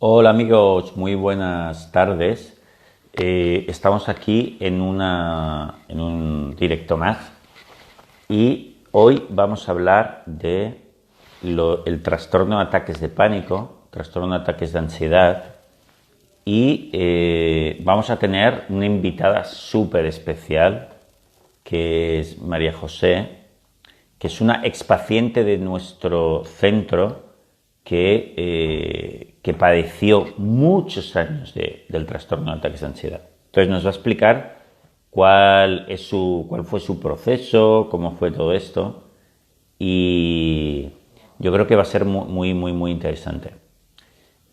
Hola amigos, muy buenas tardes. Estamos aquí en un directo más y hoy vamos a hablar de el trastorno de ataques de pánico, trastorno de ataques de ansiedad y vamos a tener una invitada súper especial que es María José, que es una expaciente de nuestro centro que padeció muchos años del trastorno de ataques de ansiedad. Entonces nos va a explicar cuál fue su proceso, cómo fue todo esto, y yo creo que va a ser muy interesante.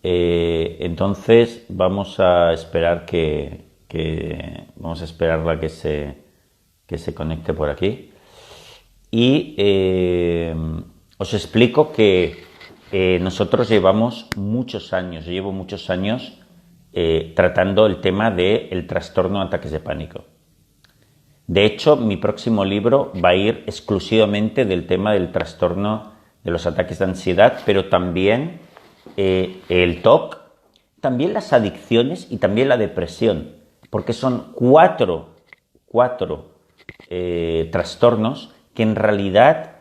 Entonces vamos a esperar vamos a esperarla que se conecte por aquí. Y os explico que nosotros llevamos muchos años, yo llevo muchos años tratando el tema del trastorno de ataques de pánico. De hecho, mi próximo libro va a ir exclusivamente del tema del trastorno de los ataques de ansiedad, pero también el TOC, también las adicciones y también la depresión, porque son cuatro trastornos que en realidad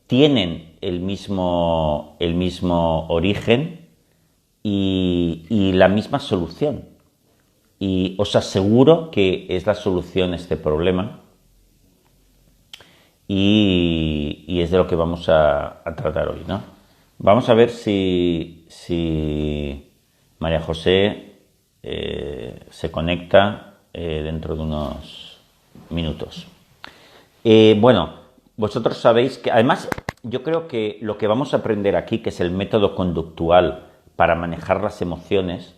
tienen el mismo origen y la misma solución. Y os aseguro que es la solución a este problema y es de lo que vamos a tratar hoy, ¿no? Vamos a ver si María José se conecta dentro de unos minutos. Bueno, vosotros sabéis que, además, yo creo que lo que vamos a aprender aquí, que es el método conductual para manejar las emociones,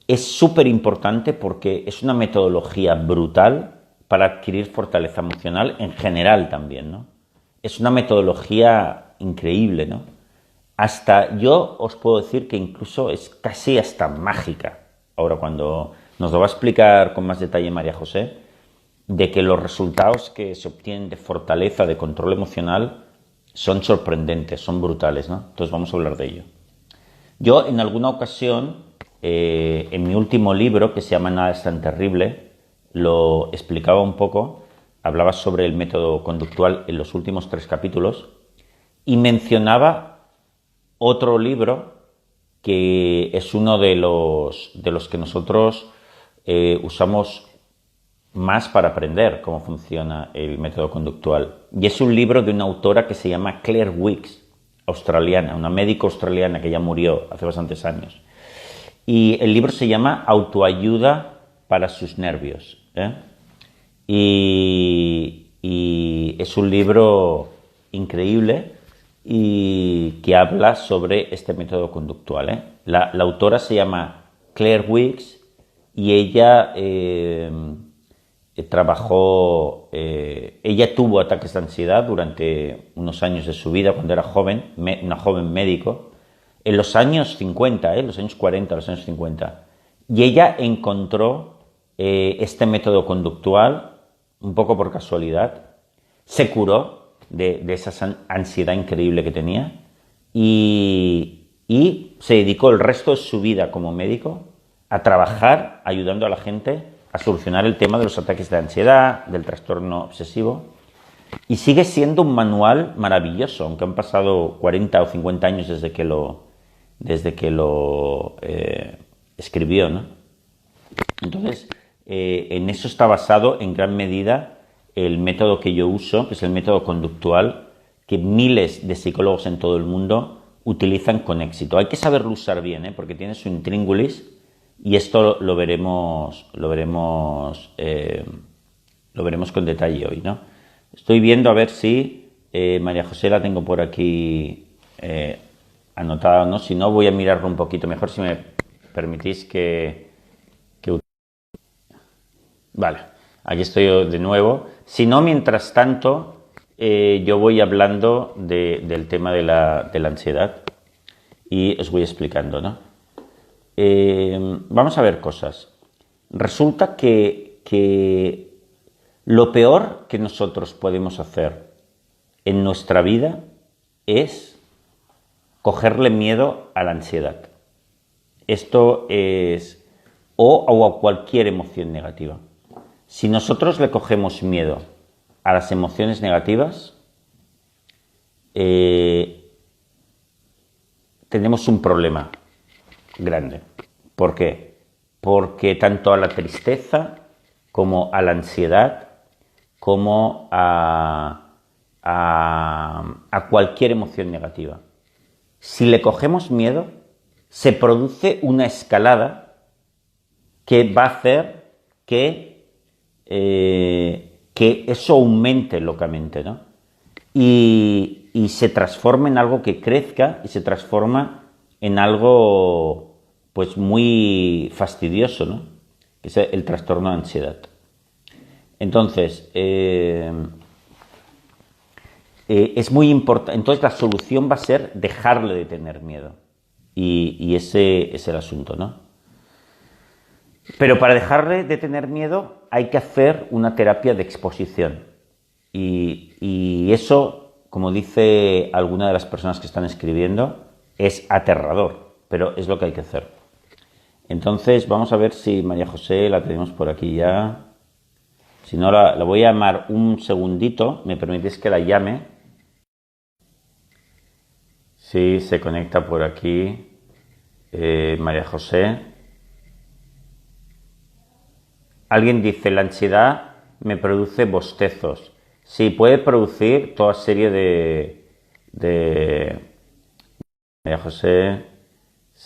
es súper importante porque es una metodología brutal para adquirir fortaleza emocional en general también, ¿no? Es una metodología increíble, ¿no? Hasta yo os puedo decir que incluso es casi hasta mágica. Ahora, cuando nos lo va a explicar con más detalle María José, de que los resultados que se obtienen de fortaleza, de control emocional, son sorprendentes, son brutales, ¿no? Entonces vamos a hablar de ello. Yo en alguna ocasión, en mi último libro, que se llama Nada es tan terrible, lo explicaba un poco, hablaba sobre el método conductual en los últimos 3 capítulos y mencionaba otro libro que es uno de los que nosotros usamos más para aprender cómo funciona el método conductual. Y es un libro de una autora que se llama Claire Weekes, australiana, una médico australiana que ya murió hace bastantes años. Y el libro se llama Autoayuda para sus nervios, ¿eh? Y es un libro increíble y que habla sobre este método conductual, ¿eh? La autora se llama Claire Weekes y ella ella tuvo ataques de ansiedad durante unos años de su vida cuando era joven, una joven médico, en los años 50, los años 40, los años 50. Y ella encontró este método conductual un poco por casualidad, se curó de esa ansiedad increíble que tenía y se dedicó el resto de su vida como médico a trabajar ayudando a la gente a solucionar el tema de los ataques de ansiedad, del trastorno obsesivo, y sigue siendo un manual maravilloso, aunque han pasado 40 o 50 años desde que lo escribió, ¿no? Entonces, en eso está basado en gran medida el método que yo uso, que es el método conductual, que miles de psicólogos en todo el mundo utilizan con éxito. Hay que saberlo usar bien, porque tiene su intríngulis. Y esto lo veremos con detalle hoy, ¿no? Estoy viendo a ver si María José la tengo por aquí anotada o no. Si no, voy a mirarlo un poquito mejor, si me permitís que... Vale, aquí estoy de nuevo. Si no, mientras tanto, yo voy hablando del tema de la ansiedad y os voy explicando, ¿no? Vamos a ver cosas. Resulta que lo peor que nosotros podemos hacer en nuestra vida es cogerle miedo a la ansiedad. Esto es o a cualquier emoción negativa. Si nosotros le cogemos miedo a las emociones negativas, tenemos un problema grande. ¿Por qué? Porque tanto a la tristeza como a la ansiedad, como a cualquier emoción negativa, si le cogemos miedo, se produce una escalada que va a hacer que eso aumente locamente, ¿no? Y se transforma en algo que crezca y se transforma en algo pues muy fastidioso, ¿no? Que es el trastorno de ansiedad. Entonces, es muy importante. Entonces la solución va a ser dejarle de tener miedo. Y ese es el asunto, ¿no? Pero para dejarle de tener miedo hay que hacer una terapia de exposición. Y eso, como dice alguna de las personas que están escribiendo, es aterrador, pero es lo que hay que hacer. Entonces vamos a ver si María José la tenemos por aquí ya. Si no, la voy a llamar un segundito. ¿Me permitís que la llame? Sí, se conecta por aquí María José. Alguien dice, la ansiedad me produce bostezos. Sí, puede producir toda serie de... María José,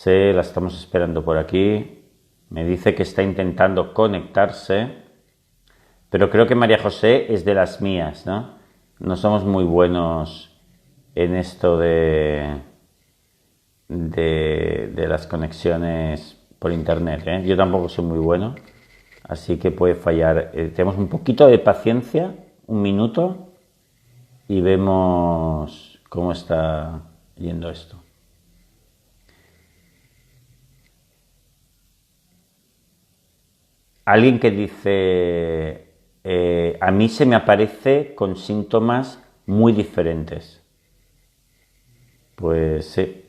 la estamos esperando por aquí. Me dice que está intentando conectarse, pero creo que María José es de las mías, ¿no? No somos muy buenos en esto de las conexiones por internet, ¿eh? Yo tampoco soy muy bueno, así que puede fallar. Tenemos un poquito de paciencia, un minuto, y vemos cómo está yendo esto. Alguien que dice, a mí se me aparece con síntomas muy diferentes. Pues sí.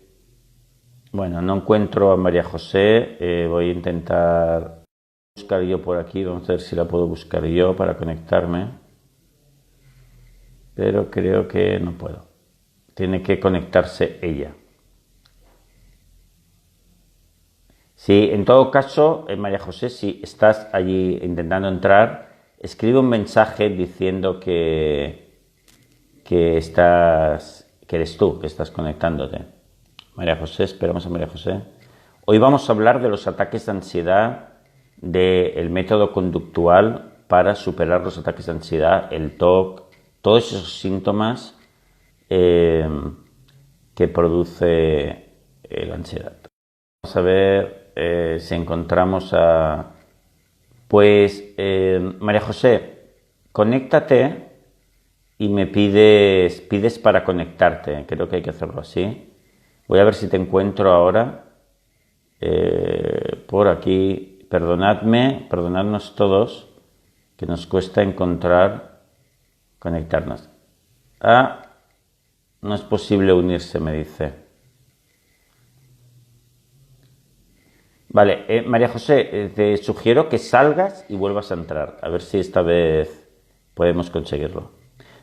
Bueno, no encuentro a María José, voy a intentar buscar yo por aquí, vamos a ver si la puedo buscar yo para conectarme, pero creo que no puedo. Tiene que conectarse ella. Sí, en todo caso, María José, si estás allí intentando entrar, escribe un mensaje diciendo que eres tú, que estás conectándote. María José, esperamos a María José. Hoy vamos a hablar de los ataques de ansiedad, del método conductual para superar los ataques de ansiedad, el TOC, todos esos síntomas que produce la ansiedad. Vamos a ver si encontramos a... Pues, María José, conéctate y me pides para conectarte. Creo que hay que hacerlo así. Voy a ver si te encuentro ahora por aquí. Perdonadnos todos, que nos cuesta conectarnos. No es posible unirse, me dice. Vale, María José, te sugiero que salgas y vuelvas a entrar, a ver si esta vez podemos conseguirlo.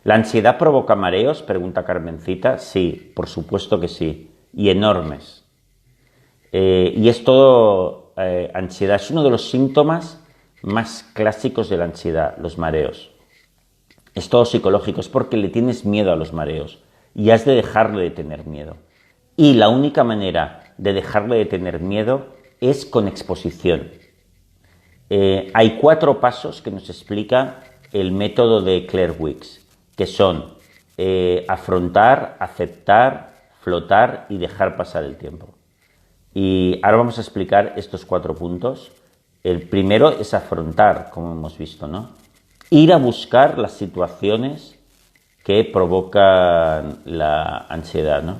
¿La ansiedad provoca mareos?, pregunta Carmencita. Sí, por supuesto que sí, y enormes. Y es todo ansiedad, es uno de los síntomas más clásicos de la ansiedad, los mareos. Es todo psicológico, es porque le tienes miedo a los mareos y has de dejarle de tener miedo. Y la única manera de dejarle de tener miedo es con exposición. Hay 4 pasos que nos explica el método de Claire Wicks, que son afrontar, aceptar, flotar y dejar pasar el tiempo. Y ahora vamos a explicar estos 4 puntos. El primero es afrontar, como hemos visto, ¿no? Ir a buscar las situaciones que provocan la ansiedad, ¿no?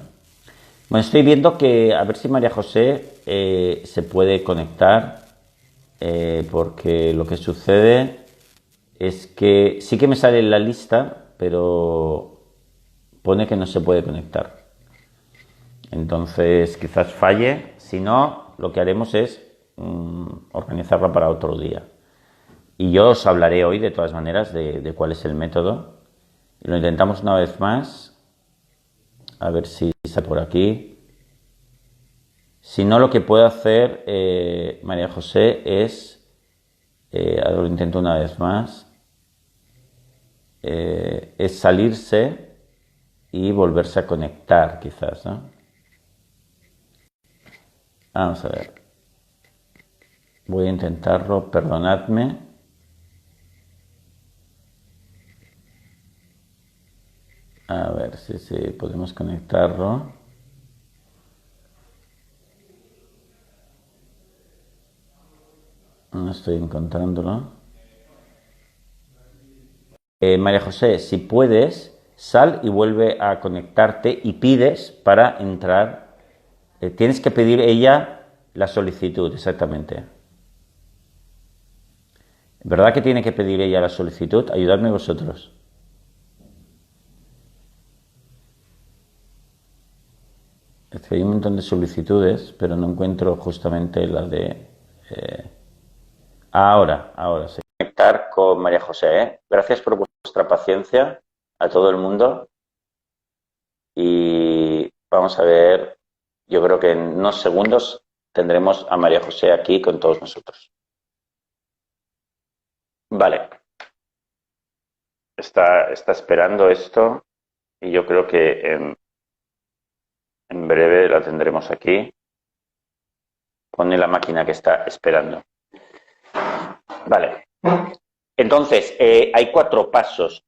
Bueno, estoy viendo que, a ver si María José se puede conectar, porque lo que sucede es que sí que me sale en la lista, pero pone que no se puede conectar. Entonces quizás falle. Si no, lo que haremos es organizarla para otro día. Y yo os hablaré hoy, de todas maneras, de cuál es el método. Y lo intentamos una vez más. A ver si está por aquí. Si no, lo que puedo hacer, María José, es... ahora lo intento una vez más. Es salirse y volverse a conectar, quizás, ¿no? Vamos a ver. Voy a intentarlo, perdonadme. A ver si podemos conectarlo. No estoy encontrándolo. María José, si puedes, sal y vuelve a conectarte y pides para entrar. Tienes que pedir ella la solicitud, exactamente. ¿Verdad que tiene que pedir ella la solicitud? Ayudadme vosotros. Es que hay un montón de solicitudes, pero no encuentro justamente la de... Ahora sí. Conectar con María José, ¿eh? Gracias por vuestra paciencia a todo el mundo. Y vamos a ver, yo creo que en unos segundos tendremos a María José aquí con todos nosotros. Vale. Está esperando esto y yo creo que en breve la tendremos aquí. Pone la máquina que está esperando. Vale. Entonces, hay 4 pasos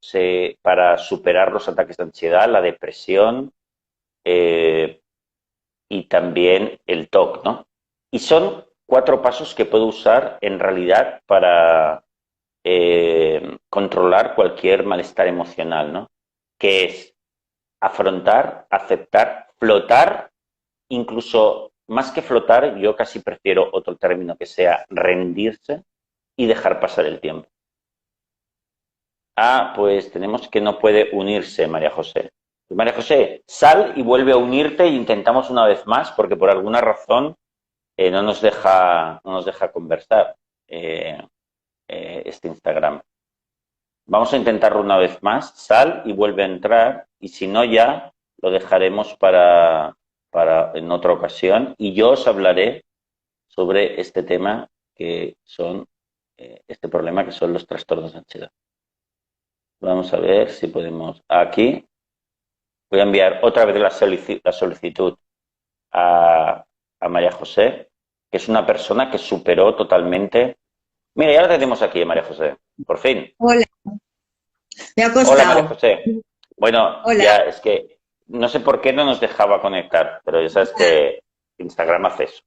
para superar los ataques de ansiedad, la depresión y también el TOC, ¿no? Y son 4 pasos que puedo usar en realidad para controlar cualquier malestar emocional, ¿no? Que es afrontar, aceptar, flotar, incluso más que flotar, yo casi prefiero otro término que sea rendirse y dejar pasar el tiempo. Pues tenemos que no puede unirse, María José. Pues María José, sal y vuelve a unirte e intentamos una vez más, porque por alguna razón no nos deja conversar este Instagram. Vamos a intentarlo una vez más. Sal y vuelve a entrar, y si no ya lo dejaremos para en otra ocasión. Y yo os hablaré sobre este tema que son este problema que son los trastornos de ansiedad. Vamos a ver si podemos. Aquí voy a enviar otra vez la solicitud a María José, que es una persona que superó totalmente. Mira, ya la tenemos aquí, María José, por fin. Hola, me ha Hola, María costado. José. Bueno, Hola, ya es que no sé por qué no nos dejaba conectar, pero ya sabes que Instagram hace eso.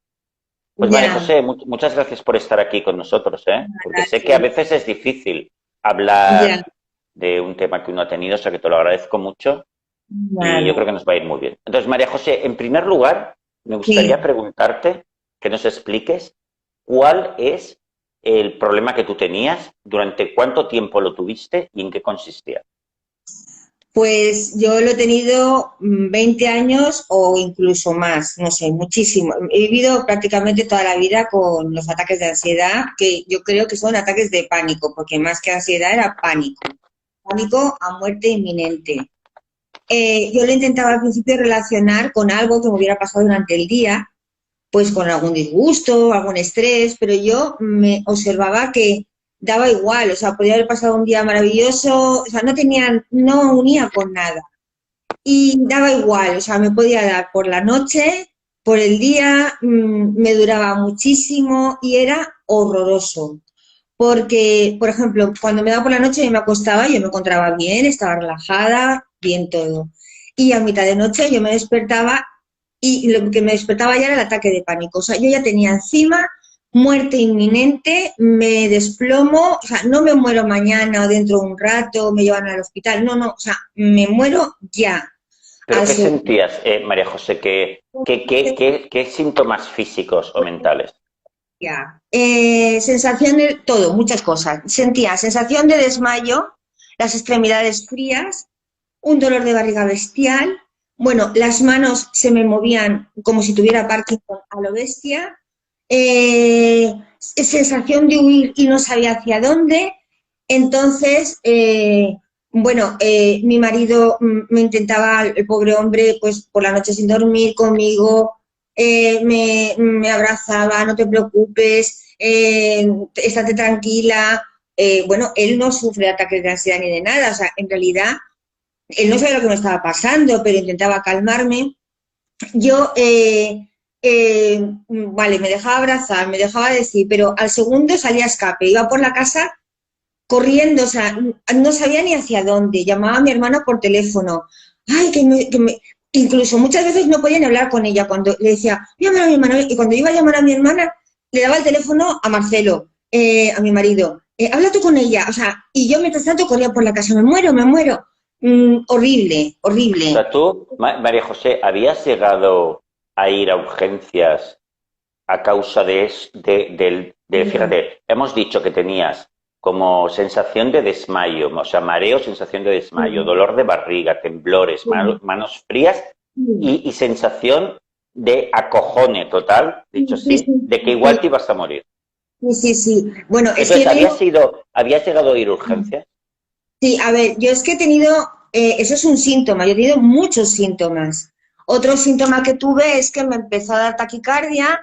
Pues María ya, José, muchas gracias por estar aquí con nosotros, ¿eh? Porque sé que a gracias. veces es difícil Ya, hablar de un tema que uno ha tenido, o sea que te lo agradezco mucho y yo vale. creo que nos va a ir muy bien. Entonces, María José, en primer lugar, me gustaría Sí, preguntarte que nos expliques cuál es el problema que tú tenías, durante cuánto tiempo lo tuviste y en qué consistía. pues yo lo he tenido 20 años o incluso más, no sé, muchísimo. He vivido prácticamente toda la vida con los ataques de ansiedad, que yo creo que son ataques de pánico, porque más que ansiedad era pánico, pánico a muerte inminente. Yo lo intentaba al principio relacionar con algo que me hubiera pasado durante el día, pues con algún disgusto, algún estrés, pero yo me observaba que daba igual, o sea, podía haber pasado un día maravilloso, o sea, no unía con nada. Y daba igual, o sea, me podía dar por la noche, por el día, me duraba muchísimo y era horroroso. Porque, por ejemplo, cuando me daba por la noche yo me acostaba, yo me encontraba bien, estaba relajada, bien todo. Y a mitad de noche yo me despertaba y lo que me despertaba ya era el ataque de pánico. O sea, yo ya tenía encima muerte inminente, me desplomo, o sea, no me muero mañana o dentro de un rato, me llevan al hospital, no, no, o sea, me muero ya. ¿Pero Al qué segundo. sentías, María José? ¿Qué síntomas físicos o mentales? Ya. Sensación de todo, muchas cosas. Sentía sensación de desmayo, las extremidades frías, un dolor de barriga bestial. Bueno, las manos se me movían como si tuviera Parkinson a lo bestia. sensación de huir y no sabía hacia dónde. Entonces, bueno, mi marido me intentaba, el pobre hombre, pues por la noche sin dormir conmigo, me abrazaba, no te preocupes, estate tranquila. Bueno, él no sufre ataques de ansiedad ni de nada, o sea, en realidad él no sabía lo que me estaba pasando, pero intentaba calmarme. Yo, vale, me dejaba abrazar, me dejaba decir, pero al segundo salía a escape, iba por la casa corriendo, o sea, no sabía ni hacia dónde, llamaba a mi hermana por teléfono, ay, incluso muchas veces no podía ni hablar con ella, cuando le decía, llamar a mi hermana, y cuando iba a llamar a mi hermana, le daba el teléfono a Marcelo, a mi marido, habla tú con ella, o sea, y yo mientras tanto corría por la casa, me muero, horrible, O horrible. sea, tú, María José, ¿habías llegado a ir a urgencias a causa fíjate, hemos dicho que tenías como sensación de desmayo, o sea, mareo, sensación de desmayo, Sí, dolor de barriga, temblores, sí, manos frías sí, y sensación de acojone total, sí, dicho sí, así, sí, de que igual sí, te ibas a morir. sí, sí, sí. Bueno, es que Entonces, he tenido, habías llegado a ir a urgencias? sí, a ver, yo es que he tenido, eso es un síntoma, yo he tenido muchos síntomas. Otro síntoma que tuve es que me empezó a dar taquicardia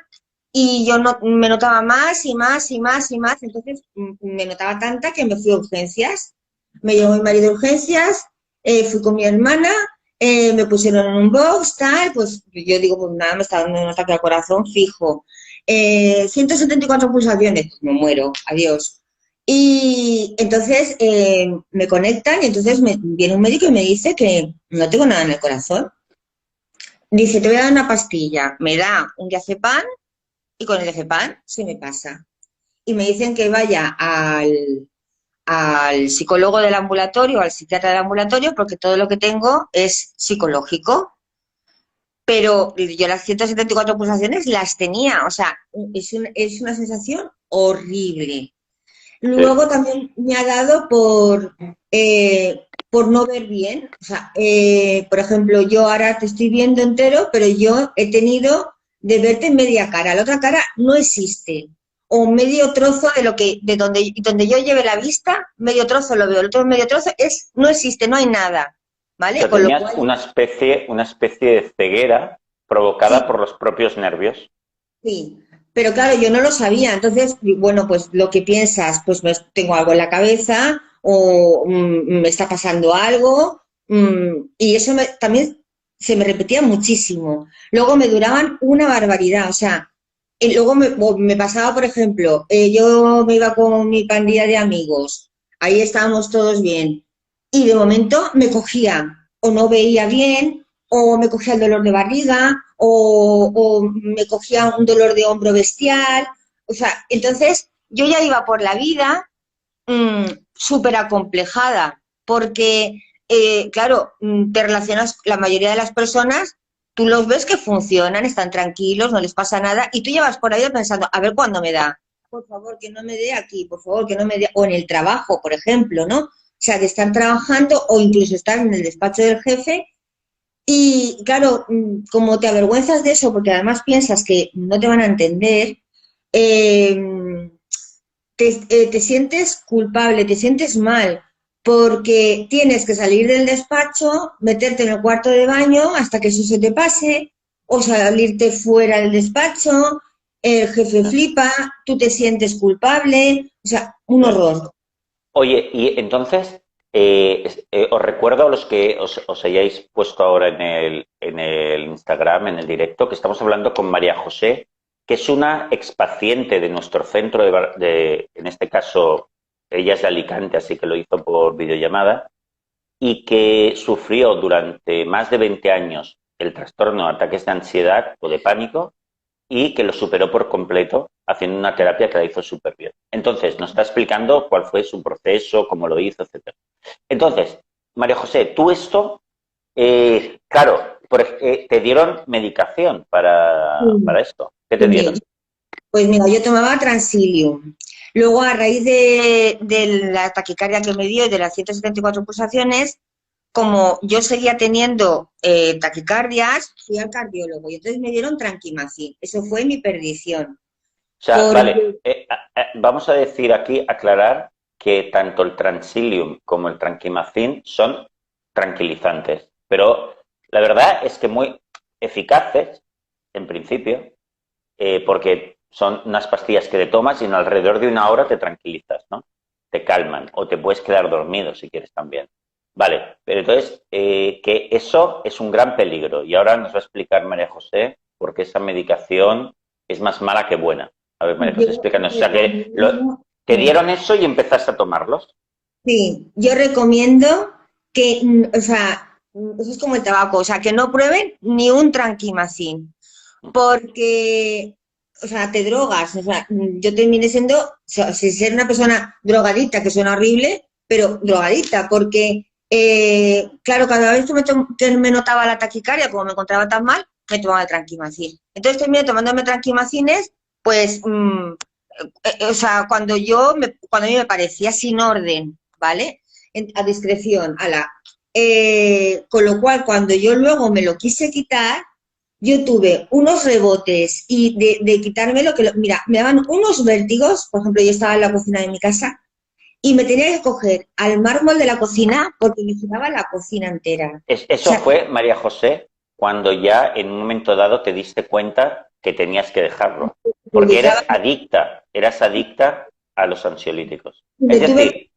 y yo no, me notaba más y más y más y más, entonces me notaba tanta que me fui a urgencias. Me llevó mi marido a urgencias, fui con mi hermana, me pusieron en un box, tal, pues yo digo, pues nada, me está dando un ataque al corazón fijo. 174 pulsaciones, pues me muero, adiós. Y entonces me conectan y entonces viene un médico y me dice que no tengo nada en el corazón. Dice, te voy a dar una pastilla. Me da un diazepam y con el diazepam se me pasa. Y me dicen que vaya al psicólogo del ambulatorio, al psiquiatra del ambulatorio, porque todo lo que tengo es psicológico. Pero yo las 174 pulsaciones las tenía. O sea, es una sensación horrible. Sí. Luego también me ha dado por no ver bien. O sea, por ejemplo, yo ahora te estoy viendo entero, pero yo he tenido de verte media cara. La otra cara no existe. O medio trozo de lo que, de donde yo lleve la vista, medio trozo lo veo. El otro medio trozo no existe, no hay nada. O ¿Vale? sea, Con lo tenías cual, una especie de ceguera provocada sí, por los propios nervios. sí, pero claro, yo no lo sabía. Entonces, bueno, pues lo que piensas, pues tengo algo en la cabeza o me está pasando algo y eso también se me repetía muchísimo. Luego me duraban una barbaridad, o sea, y luego me pasaba, por ejemplo, yo me iba con mi pandilla de amigos, ahí estábamos todos bien y de momento me cogía o no veía bien o me cogía el dolor de barriga o me cogía un dolor de hombro bestial. O sea, entonces yo ya iba por la vida súper acomplejada, porque, claro, te relacionas, la mayoría de las personas, tú los ves que funcionan, están tranquilos, no les pasa nada, y tú llevas por ahí pensando, a ver cuándo me da. Por favor, que no me dé aquí, por favor, que no me dé, o en el trabajo, por ejemplo, ¿no? O sea, de estar trabajando o incluso estar en el despacho del jefe y claro, como te avergüenzas de eso, porque además piensas que no te van a entender, eh, te sientes culpable, te sientes mal, porque tienes que salir del despacho, meterte en el cuarto de baño hasta que eso se te pase, o salirte fuera del despacho, el jefe flipa, tú te sientes culpable, o sea, un Sí. horror. Oye, y entonces, os recuerdo a los que os hayáis puesto ahora en el Instagram, en el directo, que estamos hablando con María José, que es una expaciente de nuestro centro en este caso, ella es de Alicante, así que lo hizo por videollamada, y que sufrió durante más de 20 años el trastorno de ataques de ansiedad o de pánico y que lo superó por completo haciendo una terapia que la hizo súper bien. Entonces, nos está explicando cuál fue su proceso, cómo lo hizo, etcétera. Entonces, María José, tú esto, claro, te dieron medicación para Sí, esto. ¿Qué te sí. dieron? Pues mira, yo tomaba Transilium. Luego, a raíz de la taquicardia que me dio y de las 174 pulsaciones, como yo seguía teniendo taquicardias, fui al cardiólogo y entonces me dieron Tranquimacin. Eso fue mi perdición. sea, vale, Porque vamos a decir aquí, aclarar que tanto el Transilium como el Tranquimacin son tranquilizantes, pero la verdad es que muy eficaces, en principio, porque son unas pastillas que te tomas y en alrededor de una hora te tranquilizas, ¿no? Te calman o te puedes quedar dormido si quieres también. Vale, pero entonces que eso es un gran peligro y ahora nos va a explicar María José por qué esa medicación es más mala que buena. A ver, María yo José, explícanos. O sea, que recomiendo, te dieron eso y empezaste a tomarlos. sí, yo recomiendo que, o sea, eso es como el tabaco, o sea, que no prueben ni un tranquimacín, porque, o sea, te drogas, o sea, yo terminé siendo, o sea, sin ser una persona drogadicta, que suena horrible, pero drogadicta, porque, claro, cada vez que me notaba la taquicardia, como me encontraba tan mal, me tomaba el tranquimacín. Entonces terminé tomándome tranquimacines, pues, o sea, cuando a mí me parecía sin orden, ¿vale? A discreción, con lo cual, cuando yo luego me lo quise quitar, yo tuve unos rebotes y de quitármelo, mira, me daban unos vértigos, por ejemplo, yo estaba en la cocina de mi casa y me tenía que coger al mármol de la cocina porque me giraba la cocina entera. O Eso sea, fue, María José, cuando ya en un momento dado te diste cuenta que tenías que dejarlo, me porque giraba eras adicta a los ansiolíticos. y Es me tuve que... decir,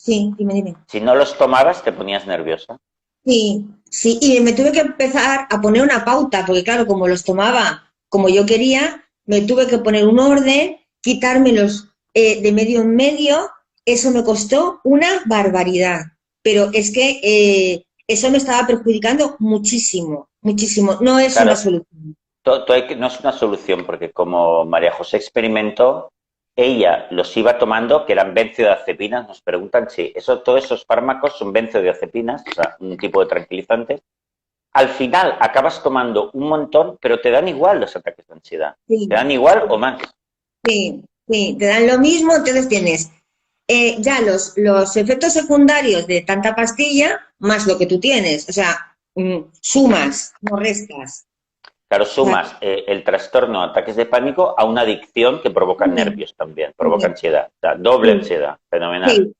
Sí, dime. si no los tomabas te ponías nerviosa. Sí, sí, y me tuve que empezar a poner una pauta, porque claro, como los tomaba como yo quería, me tuve que poner un orden, quitármelos de medio en medio, eso me costó una barbaridad, pero es que eso me estaba perjudicando muchísimo, muchísimo, no es una Claro, solución. no es una solución, porque como María José experimentó, ella los iba tomando, que eran benzodiazepinas, nos preguntan si todos esos fármacos son benzodiazepinas, o sea, un tipo de tranquilizantes. Al final acabas tomando un montón, pero te dan igual los ataques de ansiedad. Te Sí, dan igual o más. sí, sí, te dan lo mismo, entonces tienes ya los efectos secundarios de tanta pastilla más lo que tú tienes, o sea, sumas, no restas. Claro, O sea, sumas el trastorno, ataques de pánico a una adicción que provoca sí, nervios también, provoca sí, ansiedad. O sea, doble sí, ansiedad, fenomenal. sí,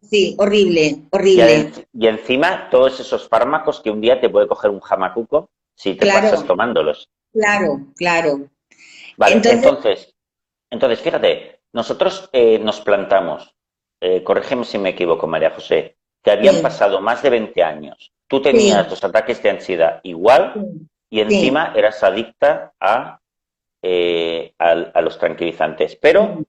sí, horrible, horrible. Y encima todos esos fármacos que un día te puede coger un jamacuco si te pasas Claro, tomándolos. claro, claro. Vale, Entonces, entonces fíjate, nosotros nos plantamos, corrígeme si me equivoco, María José, que habían sí, pasado más de 20 años. Tú tenías sí, los ataques de ansiedad igual sí, y sí, encima eras adicta a los tranquilizantes. Pero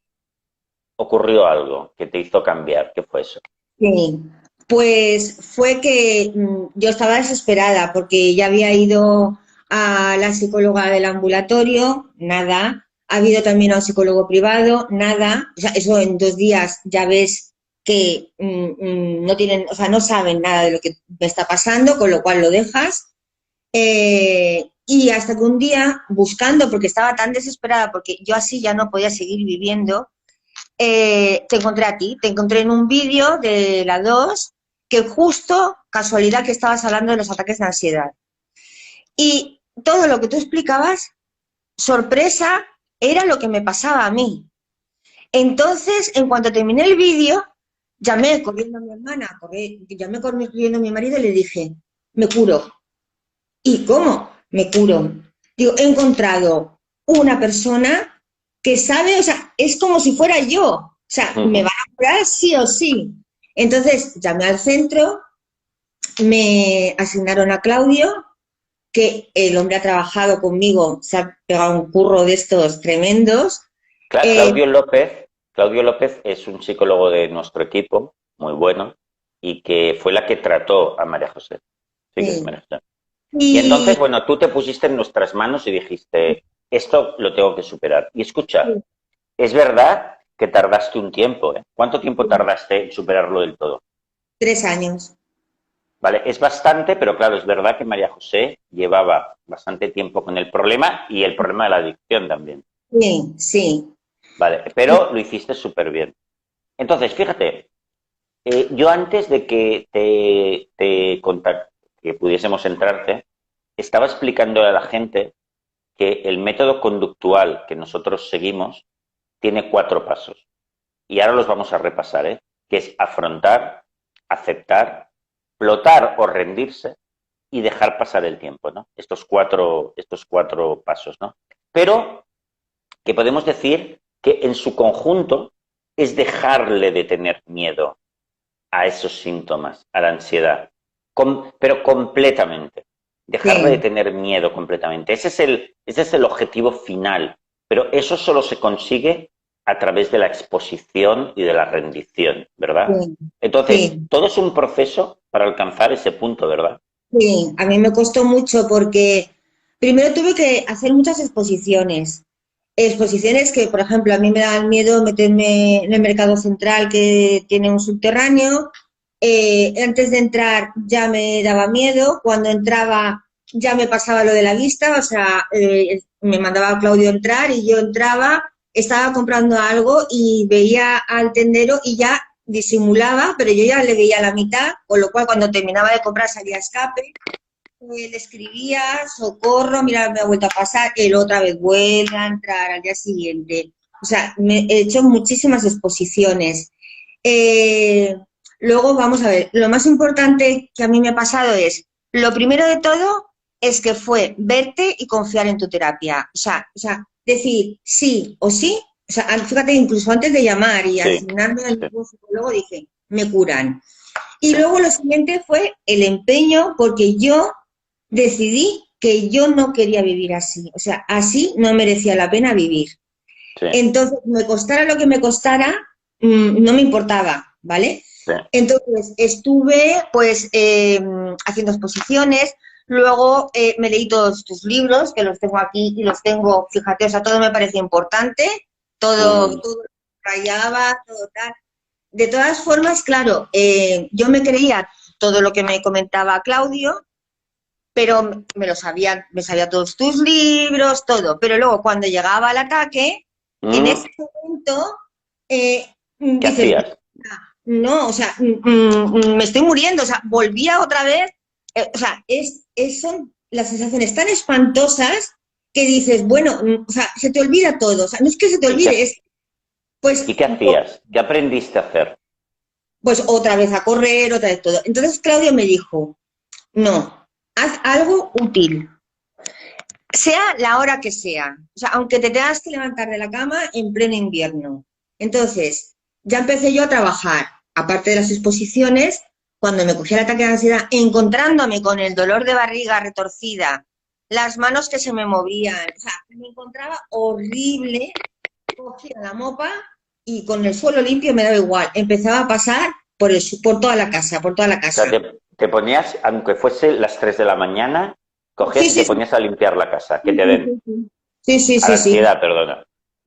ocurrió algo que te hizo cambiar. ¿Qué fue eso? sí. Pues fue que yo estaba desesperada porque ya había ido a la psicóloga del ambulatorio, nada. Ha habido también a un psicólogo privado, nada. O sea, eso en 2 días ya ves que no tienen, o sea, no saben nada de lo que me está pasando, con lo cual lo dejas. Y hasta que un día, buscando, porque estaba tan desesperada, porque yo así ya no podía seguir viviendo, te encontré a ti, te encontré en un vídeo de la 2 que justo, casualidad que estabas hablando de los ataques de ansiedad. Y todo lo que tú explicabas, sorpresa, era lo que me pasaba a mí. Entonces, en cuanto terminé el vídeo, llamé corriendo a mi hermana, llamé corriendo a mi marido y le dije, me curo. ¿Y cómo me curo? Digo, he encontrado una persona que sabe, o sea, es como si fuera yo. O sea, me van a curar sí o sí. Entonces llamé al centro, me asignaron a Claudio, que el hombre ha trabajado conmigo, se ha pegado un curro de estos tremendos. Eh, Claudio López es un psicólogo de nuestro equipo, muy bueno, y que fue la que trató a María José. Sí, que es sí. María José. Y Y entonces, bueno, tú te pusiste en nuestras manos y dijiste, esto lo tengo que superar. Y escucha, es verdad que tardaste un tiempo, ¿eh? ¿Cuánto tiempo tardaste en superarlo del todo? 3 años. Vale, es bastante, pero claro, es verdad que María José llevaba bastante tiempo con el problema y el problema de la adicción también. Sí, sí. Vale, pero lo hiciste súper bien. Entonces, fíjate, yo antes de que que pudiésemos entrarte, estaba explicando a la gente que el método conductual que nosotros seguimos tiene 4 pasos. Y ahora los vamos a repasar, ¿eh? Que es afrontar, aceptar, plotar o rendirse y dejar pasar el tiempo, ¿no? Estos cuatro pasos, ¿no? Pero que podemos decir que en su conjunto es dejarle de tener miedo a esos síntomas, a la ansiedad, pero completamente. Dejarle de sí, tener miedo completamente. Ese es el objetivo final, pero eso solo se consigue a través de la exposición y de la rendición, ¿verdad? sí, Entonces, sí. todo es un proceso para alcanzar ese punto, ¿verdad? Sí, a mí me costó mucho porque primero tuve que hacer muchas exposiciones. Exposiciones que, por ejemplo, a mí me daban miedo meterme en el mercado central que tiene un subterráneo. Antes de entrar ya me daba miedo. Cuando entraba ya me pasaba lo de la vista. O sea, me mandaba Claudio entrar y yo entraba, estaba comprando algo y veía al tendero y ya disimulaba, pero yo ya le veía la mitad, con lo cual cuando terminaba de comprar salía a escape, le escribía, socorro, mira, me ha vuelto a pasar, él otra vez vuelve a entrar al día siguiente. O sea, me he hecho muchísimas exposiciones. Eh, Luego, vamos a ver, lo más importante que a mí me ha pasado es, lo primero de todo es que fue verte y confiar en tu terapia. O sea, decir sí o sí. O sea, fíjate, incluso antes de llamar y Sí, asignarme a sí, ningún psicólogo, dije, me curan. Y sí. luego lo siguiente fue el empeño, porque yo decidí que yo no quería vivir así. O sea, así no merecía la pena vivir. Sí, Entonces, me costara lo que me costara, no me importaba, ¿vale? sí. Entonces, estuve pues haciendo exposiciones, luego me leí todos tus libros, que los tengo aquí y los tengo, fíjate, o sea, todo me parece importante, Mm, todo rayaba, todo tal. De todas formas, claro, yo me creía todo lo que me comentaba Claudio, pero me sabía todos tus libros, todo. Pero luego, cuando llegaba al ataque, en ese mm. momento, ¿Qué dices, hacías? no, o sea, me estoy muriendo, o sea, volvía otra vez, o sea, son las sensaciones tan espantosas que dices, bueno, o sea, se te olvida todo, o sea, no es que se te ¿Y olvide, qué, es, pues, y qué hacías? ¿Qué aprendiste a hacer? pues otra vez a correr, otra vez todo. Entonces Claudio me dijo, no, haz algo útil, sea la hora que sea. O sea, aunque te tengas que levantar de la cama en pleno invierno. Entonces, ya empecé yo a trabajar, aparte de las exposiciones, cuando me cogía el ataque de ansiedad, encontrándome con el dolor de barriga retorcida, las manos que se me movían, o sea, me encontraba horrible, cogía la mopa y con el suelo limpio me daba igual. Empezaba a pasar por toda la casa, por toda la O sea, casa. te ponías, aunque fuese las 3 de la mañana, Sí, cogías y te sí, sí. ponías a limpiar la casa, que Sí, te den. sí, sí, A la sí, sí. ansiedad, perdona.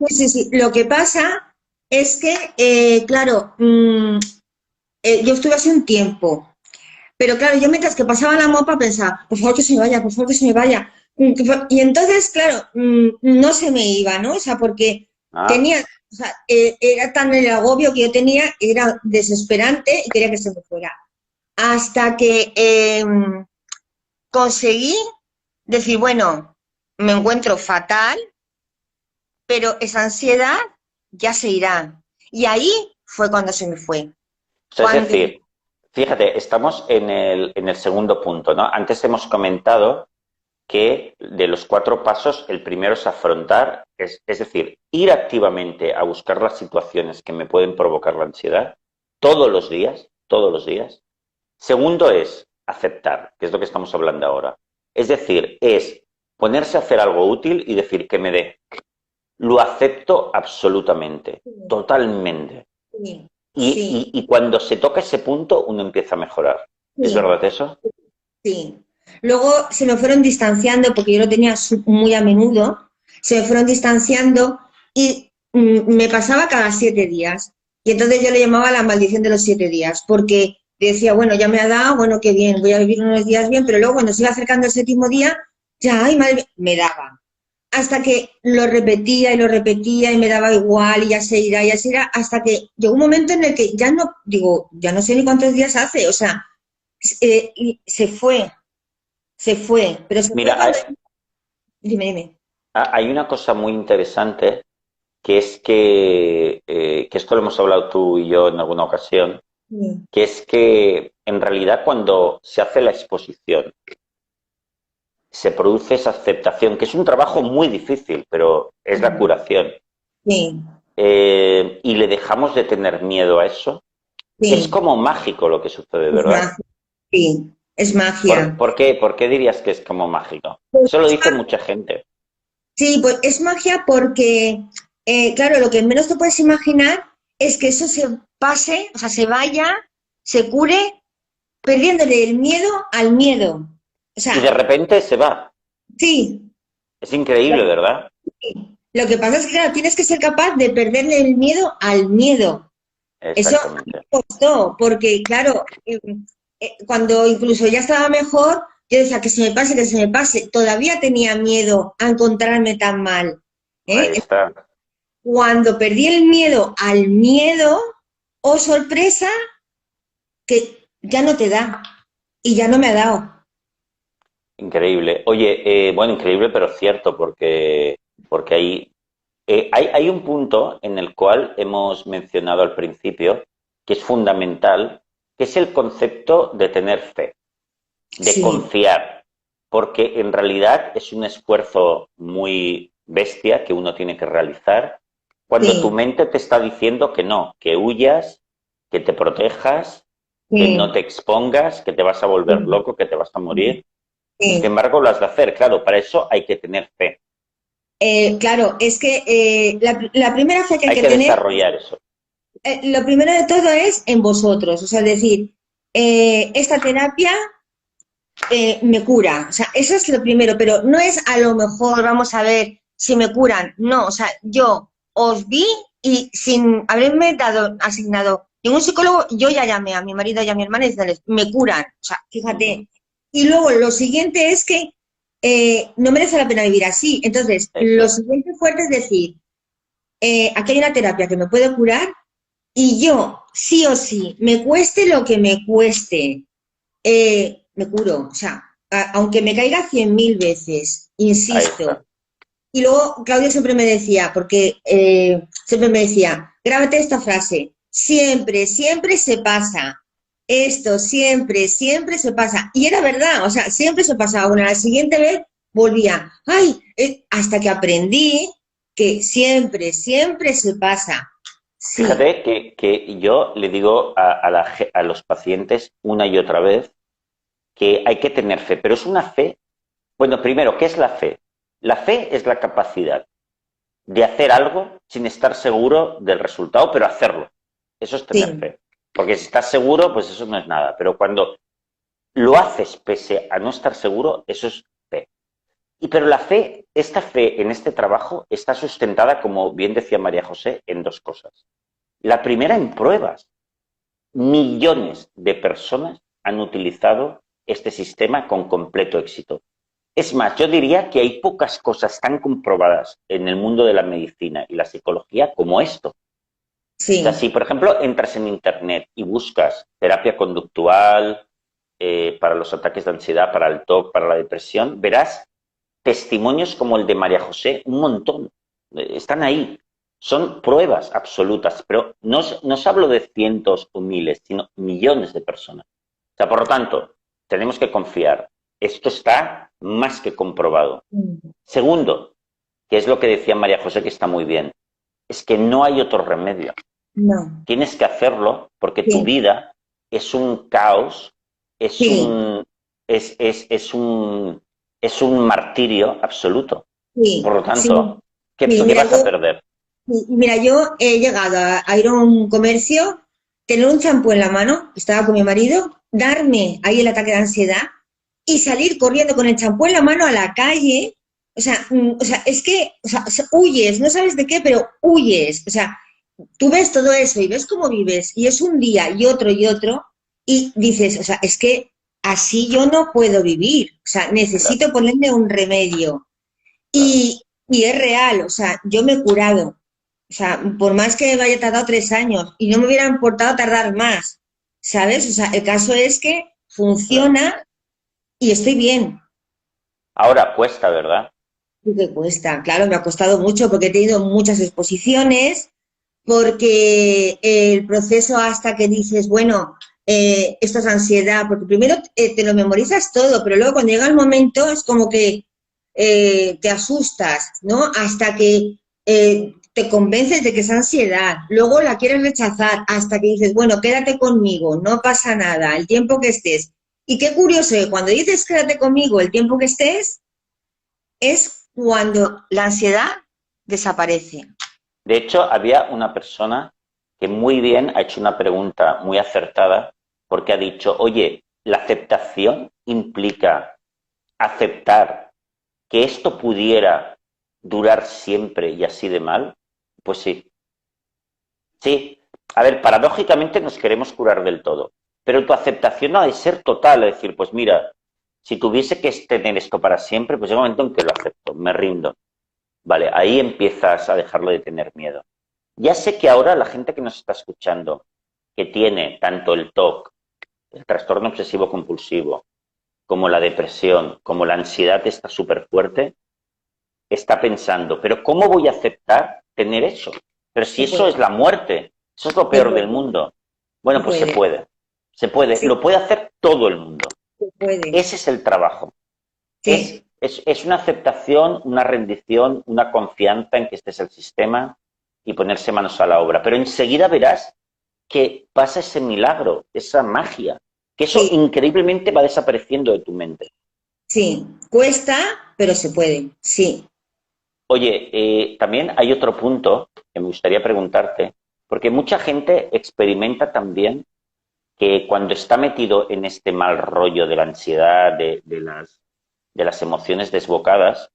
Sí, sí, sí. Lo que pasa es que, claro, yo estuve hace un tiempo, pero claro, yo mientras que pasaba la mopa pensaba, por favor que se me vaya, por favor que se me vaya. Y entonces, claro, no se me iba, ¿no? O sea, porque Ah, tenía, o sea, era tan el agobio que yo tenía, era desesperante y quería que se me fuera. Hasta que conseguí decir, bueno, me encuentro fatal, pero esa ansiedad ya se irá. Y ahí fue cuando se me fue. o sea, es Cuando, decir, fíjate, estamos en el segundo punto, ¿no? Antes hemos comentado que de los 4 pasos, el primero es afrontar, es decir, ir activamente a buscar las situaciones que me pueden provocar la ansiedad todos los días, todos los días. Segundo es aceptar, que es lo que estamos hablando ahora. Es decir, es ponerse a hacer algo útil y decir que me dé. Lo acepto absolutamente, totalmente. sí, sí, Y cuando se toca ese punto, uno empieza a mejorar. ¿Es sí, verdad eso? sí. Luego se me fueron distanciando, porque yo lo tenía muy a menudo, se me fueron distanciando y me pasaba cada 7 días. Y entonces yo le llamaba la maldición de los 7 días, porque decía, bueno, ya me ha dado, bueno, qué bien, voy a vivir unos días bien, pero luego cuando se iba acercando el séptimo día, ya, ay, madre mía, me daba. Hasta que lo repetía y me daba igual y ya se irá, hasta que llegó un momento en el que ya no, digo, ya no sé ni cuántos días hace, o sea, y se fue, pero se fue Mira, cuando... Dime, dime. hay una cosa muy interesante que es que esto lo hemos hablado tú y yo en alguna ocasión, Sí. que es que en realidad cuando se hace la exposición, se produce esa aceptación, que es un trabajo muy difícil, pero es la curación, Sí, y le dejamos de tener miedo a eso, es sí, como mágico lo que sucede, es ¿verdad? magia. Sí, es ¿Por, magia. por qué, por qué dirías que es como mágico? Pues Eso lo es dice mucha gente. sí, pues es magia porque, claro, lo que menos te puedes imaginar es que eso se pase, o sea, se vaya, se cure, perdiéndole el miedo al miedo. O Y de sea, repente se va. sí, Es increíble, ¿verdad? lo que pasa es que, claro, tienes que ser capaz de perderle el miedo al miedo. Eso Exactamente. me costó, porque, claro, cuando incluso ya estaba mejor, yo decía que se me pase, que se me pase. Todavía tenía miedo a encontrarme tan mal. Ahí ¿Eh? está. Cuando perdí el miedo al miedo, oh sorpresa, que ya no te da y ya no me ha dado. Increíble. Oye, bueno, increíble, pero cierto, porque hay un punto en el cual hemos mencionado al principio que es fundamental, que es el concepto de tener fe, de Sí, confiar, porque en realidad es un esfuerzo muy bestia que uno tiene que realizar cuando tu sí, mente te está diciendo que no, que huyas, que te protejas, que no sí, te expongas, que te vas a volver sí, loco, que te vas a morir, y sin sí. embargo lo has de hacer. Claro, para eso hay que tener fe, Claro, es que la primera fe que hay hay que que tener, desarrollar eso. lo primero de todo es en vosotros, o sea, decir, esta terapia me cura. O sea, eso es lo primero, pero no es a lo mejor, vamos a ver si me curan. No, o sea, yo os vi y sin haberme dado asignado ningún psicólogo, yo ya llamé a mi marido y a mi hermana y diciéndoles, me curan. O sea, Uh -huh. fíjate. Y luego lo siguiente es que no merece la pena vivir así. Entonces, Eso lo es. siguiente fuerte es decir, aquí hay una terapia que me puede curar y yo, sí o sí, me cueste lo que me cueste, me curo, o sea, aunque me caiga 100.000 veces, Ahí insisto. está. Y luego Claudio siempre me decía, porque siempre me decía, grábate esta frase, siempre, siempre se pasa. Esto siempre, siempre se pasa. Y era verdad, o sea, siempre se pasaba. Una, la siguiente vez volvía, ay, hasta que aprendí que siempre, siempre se pasa. Sí, Fíjate que yo le digo a los pacientes una y otra vez que hay que tener fe, pero es una fe. Bueno, primero, ¿qué es la fe? La fe es la capacidad de hacer algo sin estar seguro del resultado, pero hacerlo. Eso es tener sí, fe. Porque si estás seguro, pues eso no es nada. Pero cuando lo haces pese a no estar seguro, eso es fe. Y pero la fe, esta fe en este trabajo está sustentada, como bien decía María José, en dos cosas. La primera en pruebas. Millones de personas han utilizado este sistema con completo éxito. Es más, yo diría que hay pocas cosas tan comprobadas en el mundo de la medicina y la psicología como esto. O sea, sí, si por ejemplo entras en Internet y buscas terapia conductual para los ataques de ansiedad, para el TOC, para la depresión, verás testimonios como el de María José, un montón. Están ahí. Son pruebas absolutas, pero no os hablo de cientos o miles, sino millones de personas. O sea, por lo tanto, tenemos que confiar. Esto está más que comprobado. Segundo, que es lo que decía María José, que está muy bien, es que no hay otro remedio. no, Tienes que hacerlo porque tu sí, vida es un caos, es sí, un, es un martirio absoluto. Por sí, lo sí. tanto, ¿qué, Sí, qué mira, vas a perder? yo he llegado a ir a un comercio, tener un champú en la mano, estaba con mi marido, darme ahí el ataque de ansiedad y salir corriendo con el champú en la mano a la calle. O sea, es que, o sea, huyes, no sabes de qué, pero huyes. O sea, tú ves todo eso y ves cómo vives y es un día y otro y dices, o sea, es que así yo no puedo vivir. O sea, Claro, necesito ponerme un remedio. claro. Y es real, o sea, yo me he curado. O sea, por más que me haya tardado 3 años y no me hubiera importado tardar más, ¿sabes? O sea, el caso es que Claro. funciona y estoy bien. Ahora cuesta, ¿verdad? Sí que cuesta, claro, me ha costado mucho porque he tenido muchas exposiciones, porque el proceso hasta que dices, bueno, esto es ansiedad, porque primero te lo memorizas todo, pero luego cuando llega el momento es como que te asustas, ¿no? Hasta que te convences de que es ansiedad, luego la quieres rechazar, hasta que dices, bueno, quédate conmigo, no pasa nada, el tiempo que estés. Y qué curioso, cuando dices quédate conmigo el tiempo que estés, es cuando la ansiedad desaparece. De hecho, había una persona que muy bien ha hecho una pregunta muy acertada porque ha dicho, oye, la aceptación implica aceptar que esto pudiera durar siempre y así de mal. Pues sí, sí. A ver, paradójicamente nos queremos curar del todo, pero tu aceptación no ha de ser total, es decir, pues mira, si tuviese que tener esto para siempre, pues llega un momento en que lo acepto, me rindo. Vale, ahí empiezas a dejarlo de tener miedo. Ya sé que ahora la gente que nos está escuchando, que tiene tanto el TOC, el trastorno obsesivo compulsivo, como la depresión, como la ansiedad está súper fuerte, está pensando, pero ¿cómo voy a aceptar tener eso? Pero si Se eso puede, es la muerte, eso es lo se peor del puede, mundo. se Bueno, pues puede, sí, lo puede hacer todo el mundo. se puede, Ese es el trabajo. sí, Es una aceptación, una rendición, una confianza en que este es el sistema y ponerse manos a la obra. Pero enseguida verás que pasa ese milagro, esa magia, que eso sí, increíblemente va desapareciendo de tu mente. sí, cuesta, pero se puede, sí. Oye, también hay otro punto que me gustaría preguntarte, porque mucha gente experimenta también que cuando está metido en este mal rollo de la ansiedad, de las emociones desbocadas,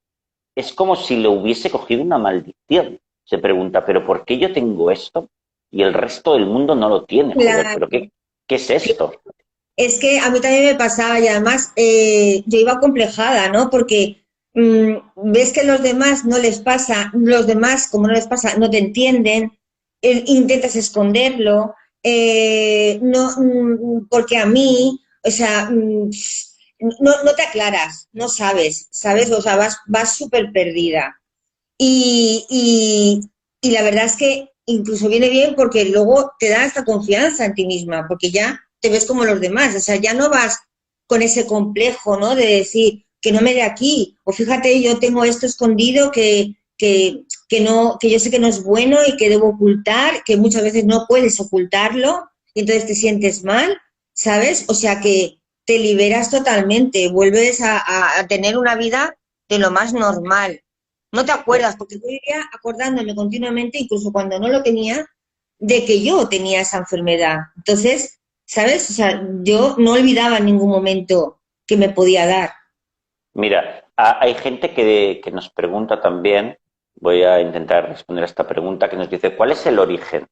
es como si le hubiese cogido una maldición. Se pregunta, ¿pero por qué yo tengo esto y el resto del mundo no lo tiene? Joder, Claro, ¿pero qué es esto? es que a mí también me pasaba y además yo iba complejada, ¿no? Porque ves que a los demás no les pasa, los demás, como no les pasa, no te entienden, intentas esconderlo, no, porque a mí, o sea, no te aclaras, no sabes, ¿sabes? O sea, vas súper perdida. Y, y, y la verdad es que incluso viene bien porque luego te da esta confianza en ti misma, porque ya te ves como los demás, o sea, ya no vas con ese complejo, ¿no? De decir que no me de aquí, o fíjate, yo tengo esto escondido que no, que yo sé que no es bueno y que debo ocultar, que muchas veces no puedes ocultarlo, y entonces te sientes mal, ¿sabes? O sea que te liberas totalmente, vuelves a tener una vida de lo más normal. No te acuerdas, porque yo iría acordándome continuamente, incluso cuando no lo tenía, de que yo tenía esa enfermedad. Entonces, ¿sabes? O sea, yo no olvidaba en ningún momento que me podía dar. Mira, hay gente que nos pregunta también, voy a intentar responder a esta pregunta, que nos dice, ¿cuál es el origen?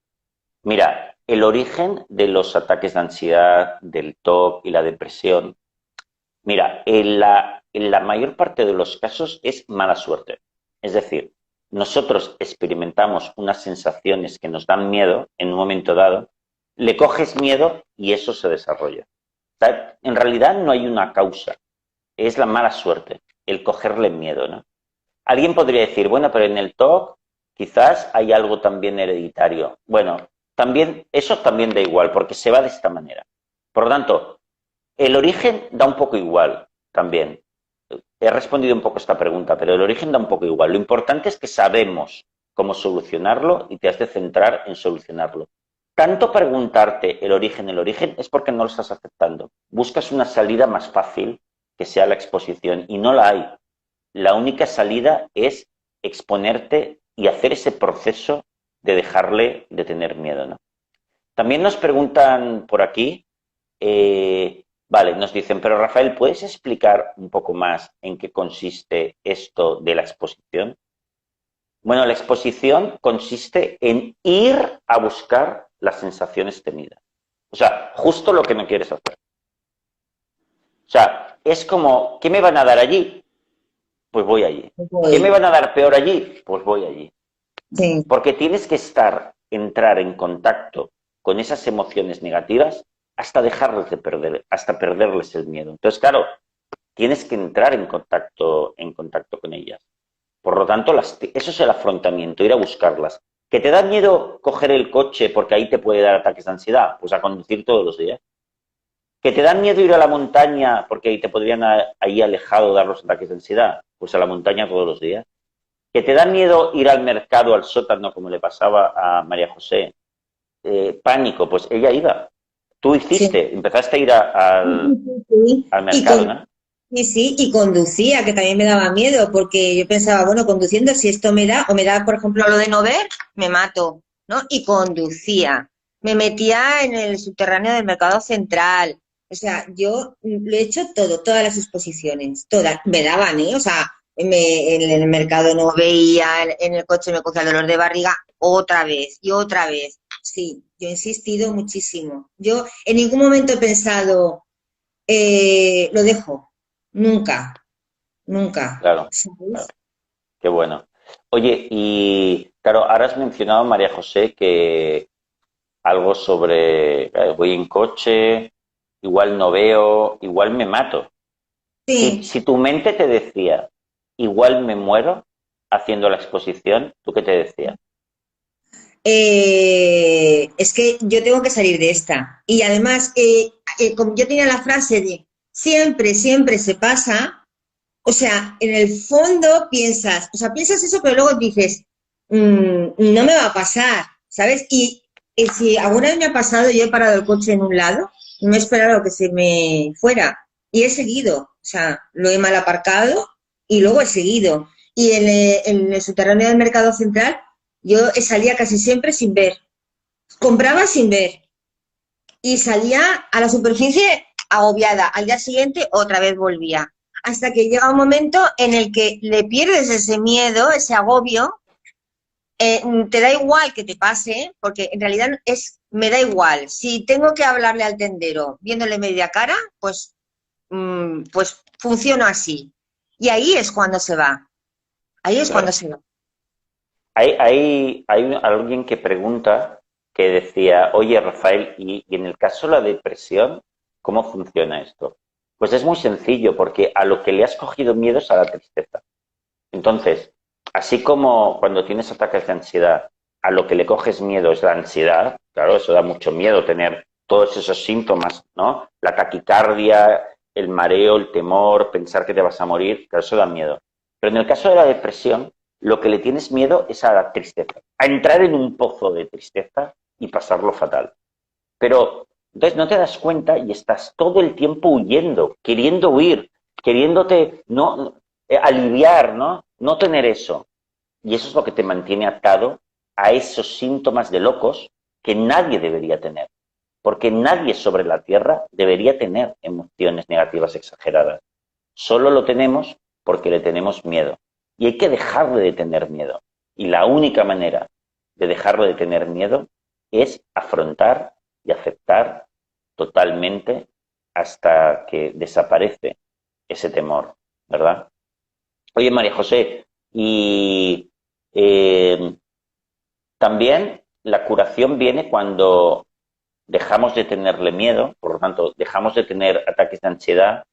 Mira, el origen de los ataques de ansiedad, del TOC y la depresión, mira, en la mayor parte de los casos es mala suerte. Es decir, nosotros experimentamos unas sensaciones que nos dan miedo en un momento dado, le coges miedo y eso se desarrolla. O sea, en realidad no hay una causa, es la mala suerte, el cogerle miedo, ¿no? Alguien podría decir, bueno, pero en el TOC quizás hay algo también hereditario. Bueno, también, eso también da igual, porque se va de esta manera. Por lo tanto, el origen da un poco igual también. He respondido un poco esta pregunta, pero el origen da un poco igual. Lo importante es que sabemos cómo solucionarlo y te has de centrar en solucionarlo. Tanto preguntarte el origen es porque no lo estás aceptando. Buscas una salida más fácil que sea la exposición y no la hay. La única salida es exponerte y hacer ese proceso de dejarle de tener miedo, ¿no? También nos preguntan por aquí, vale, nos dicen, pero Rafael, ¿puedes explicar un poco más en qué consiste esto de la exposición? Bueno, la exposición consiste en ir a buscar las sensaciones temidas. O sea, justo lo que no quieres hacer. O sea, es como, ¿qué me van a dar allí? Pues voy allí. ¿Qué me Voy. van a dar peor allí? Pues voy allí. Sí, Porque tienes que entrar en contacto con esas emociones negativas hasta dejarles de perder, hasta perderles el miedo. Entonces, claro, tienes que entrar en contacto con ellas. Por lo tanto, eso es el afrontamiento, ir a buscarlas. ¿Que te da miedo coger el coche porque ahí te puede dar ataques de ansiedad? Pues a conducir todos los días. ¿Que te da miedo ir a la montaña porque ahí te podrían ahí alejado dar los ataques de ansiedad? Pues a la montaña todos los días. ¿Que te da miedo ir al mercado, al sótano, como le pasaba a María José? Pánico, pues ella iba. Tú Sí. hiciste, empezaste a ir Sí. al mercado, ¿no? Sí, sí, y conducía, que también me daba miedo, porque yo pensaba, bueno, conduciendo, si esto me da, o me da, por ejemplo, lo de no ver, me mato, ¿no? Y conducía. Me metía en el subterráneo del Mercado Central. O sea, yo lo he hecho todo, todas las exposiciones, todas. Me daban, ¿eh? O sea, en el mercado no veía, en el coche me cogía el dolor de barriga otra vez y otra vez. Sí, yo he insistido muchísimo. Yo en ningún momento he pensado lo dejo. Nunca, nunca. Claro, claro, ¿Sabes? qué bueno. Oye, y claro, ahora has mencionado, María José, que algo sobre voy en coche, igual no veo, igual me mato. Si Sí. tu mente te decía, igual me muero haciendo la exposición, ¿tú qué te decías? Es que yo tengo que salir de esta. Y además, como yo tenía la frase de siempre, siempre se pasa, o sea, en el fondo piensas, o sea, piensas eso, pero luego dices, no me va a pasar, ¿sabes? Y si alguna vez me ha pasado, yo he parado el coche en un lado, no me he esperado a que se me fuera y he seguido, o sea, lo he mal aparcado y luego he seguido. Y en el subterráneo del Mercado Central yo salía casi siempre sin ver, compraba sin ver y salía a la superficie agobiada. Al día siguiente otra vez volvía. Hasta que llega un momento en el que le pierdes ese miedo, ese agobio, te da igual que te pase, porque en realidad me da igual. Si tengo que hablarle al tendero viéndole media cara, pues funciona así. Y ahí es cuando se va. Ahí es cuando Claro. se va. Hay alguien que pregunta que decía, oye Rafael, y en el caso de la depresión, ¿cómo funciona esto? Pues es muy sencillo, porque a lo que le has cogido miedo es a la tristeza. Entonces, así como cuando tienes ataques de ansiedad, a lo que le coges miedo es la ansiedad, claro, eso da mucho miedo tener todos esos síntomas, ¿no? La taquicardia, el mareo, el temor, pensar que te vas a morir, claro, eso da miedo. Pero en el caso de la depresión, lo que le tienes miedo es a la tristeza, a entrar en un pozo de tristeza y pasarlo fatal. Pero entonces no te das cuenta y estás todo el tiempo huyendo, queriendo huir, queriéndote no aliviar, ¿no? No tener eso. Y eso es lo que te mantiene atado a esos síntomas de locos que nadie debería tener. Porque nadie sobre la Tierra debería tener emociones negativas exageradas. Solo lo tenemos porque le tenemos miedo. Y hay que dejarle de tener miedo. Y la única manera de dejarlo de tener miedo es afrontar y aceptar totalmente hasta que desaparece ese temor, ¿verdad? Oye, María José, y eh, también la curación viene cuando dejamos de tenerle miedo, por lo tanto, dejamos de tener ataques de ansiedad,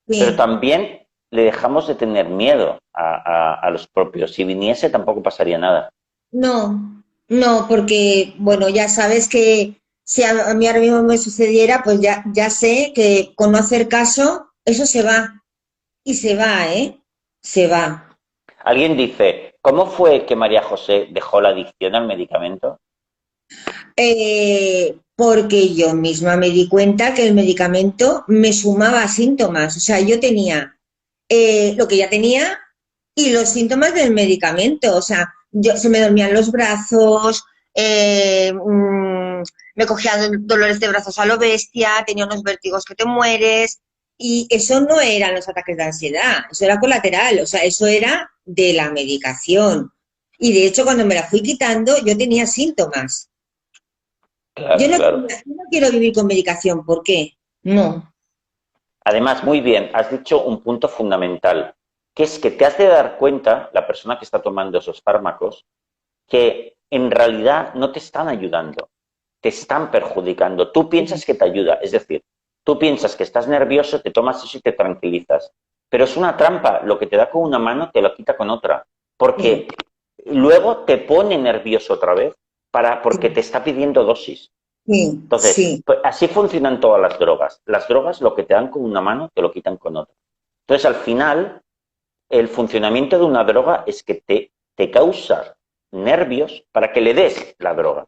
pero Sí. también le dejamos de tener miedo a los propios. Si viniese tampoco pasaría nada. No, no, porque, bueno, ya sabes que si a mí ahora mismo me sucediera, pues ya sé que con no hacer caso, eso se va. Y se va, ¿eh? Se va. Alguien dice, ¿cómo fue que María José dejó la adicción al medicamento? Porque yo misma me di cuenta que el medicamento me sumaba síntomas. O sea, yo tenía lo que ya tenía y los síntomas del medicamento. O sea, se me dormían los brazos, me cogían dolores de brazos a lo bestia, tenía unos vértigos que te mueres. Y eso no eran los ataques de ansiedad, eso era colateral, o sea, eso era de la medicación. Y de hecho, cuando me la fui quitando, yo tenía síntomas. Claro, claro. Yo no quiero vivir con medicación, ¿por qué? No. Además, muy bien, has dicho un punto fundamental, que es que te has de dar cuenta, la persona que está tomando esos fármacos, que en realidad no te están ayudando, te están perjudicando. Tú piensas que te ayuda, es decir, tú piensas que estás nervioso, te tomas eso y te tranquilizas. Pero es una trampa, lo que te da con una mano te lo quita con otra. sí, porque luego te pone nervioso otra vez porque te está pidiendo dosis. sí, Entonces, sí, pues así funcionan todas las drogas. Las drogas lo que te dan con una mano te lo quitan con otra. Entonces, al final, el funcionamiento de una droga es que te causa nervios para que le des la droga.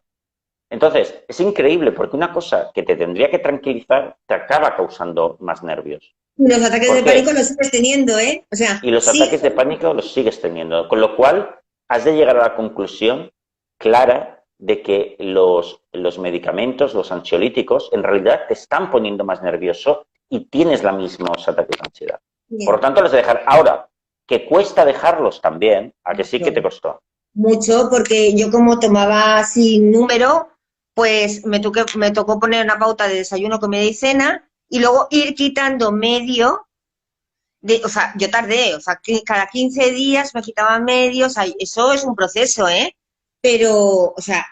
Entonces, es increíble porque una cosa que te tendría que tranquilizar te acaba causando más nervios. los ataques ¿Por de pánico los qué? sigues teniendo, ¿eh? O sea, Y los sí, ataques de pánico los sigues teniendo. Con lo cual, has de llegar a la conclusión clara de que los medicamentos, los ansiolíticos, en realidad te están poniendo más nervioso y tienes los mismos ataques de ansiedad. Por lo sí, tanto, los de dejar. Ahora, que cuesta dejarlos también, a que sí que te mucho, costó. mucho, porque yo como tomaba sin número, pues me tocó poner una pauta de desayuno, comida y cena, y luego ir quitando medio. O sea, yo tardé, o sea, cada 15 días me quitaba medio, o sea, eso es un proceso, ¿eh? Pero, o sea,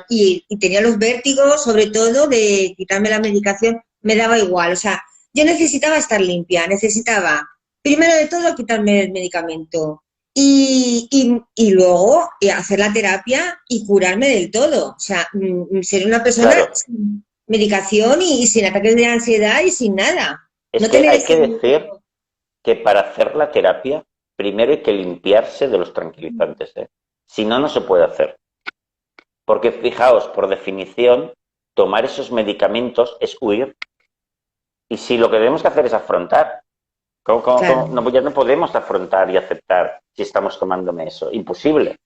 y tenía los vértigos, sobre todo, de quitarme la medicación, me daba igual, o sea, yo necesitaba estar limpia, necesitaba, primero de todo, quitarme el medicamento y luego hacer la terapia y curarme del todo, o sea, ser una persona Claro, sin medicación y sin ataques de ansiedad y sin nada. es No que tener hay ese que decir miedo. que para hacer la terapia, primero hay que limpiarse de los tranquilizantes, ¿eh? Si no, no se puede hacer. Porque fijaos, por definición, tomar esos medicamentos es huir. Y si lo que tenemos que hacer es afrontar, Claro, No, ya no podemos afrontar y aceptar si estamos tomándome eso. Imposible.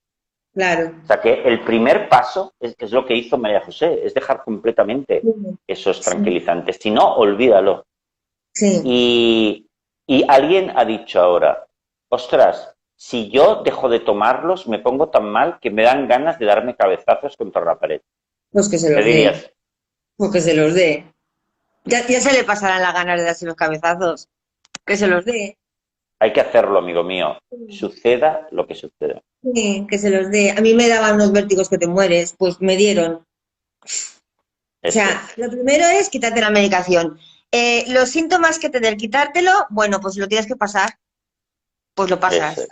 claro. O sea que el primer paso es lo que hizo María José, es dejar completamente esos Sí, tranquilizantes. Si no, olvídalo. sí, Y, y alguien ha dicho ahora, ostras, si yo dejo de tomarlos, me pongo tan mal que me dan ganas de darme cabezazos contra la pared. pues que se ¿Qué los dé, dirías? pues que se los dé. Ya se le pasarán las ganas de darse los cabezazos, que se los dé. Hay que hacerlo, amigo mío. Suceda lo que suceda. Sí, que se los dé. A mí me daban unos vértigos que te mueres, pues me dieron. O Eso sea, es. lo primero es quitarte la medicación. Los síntomas que te den quitártelo, bueno, pues lo tienes que pasar, pues lo Eso es. pasas.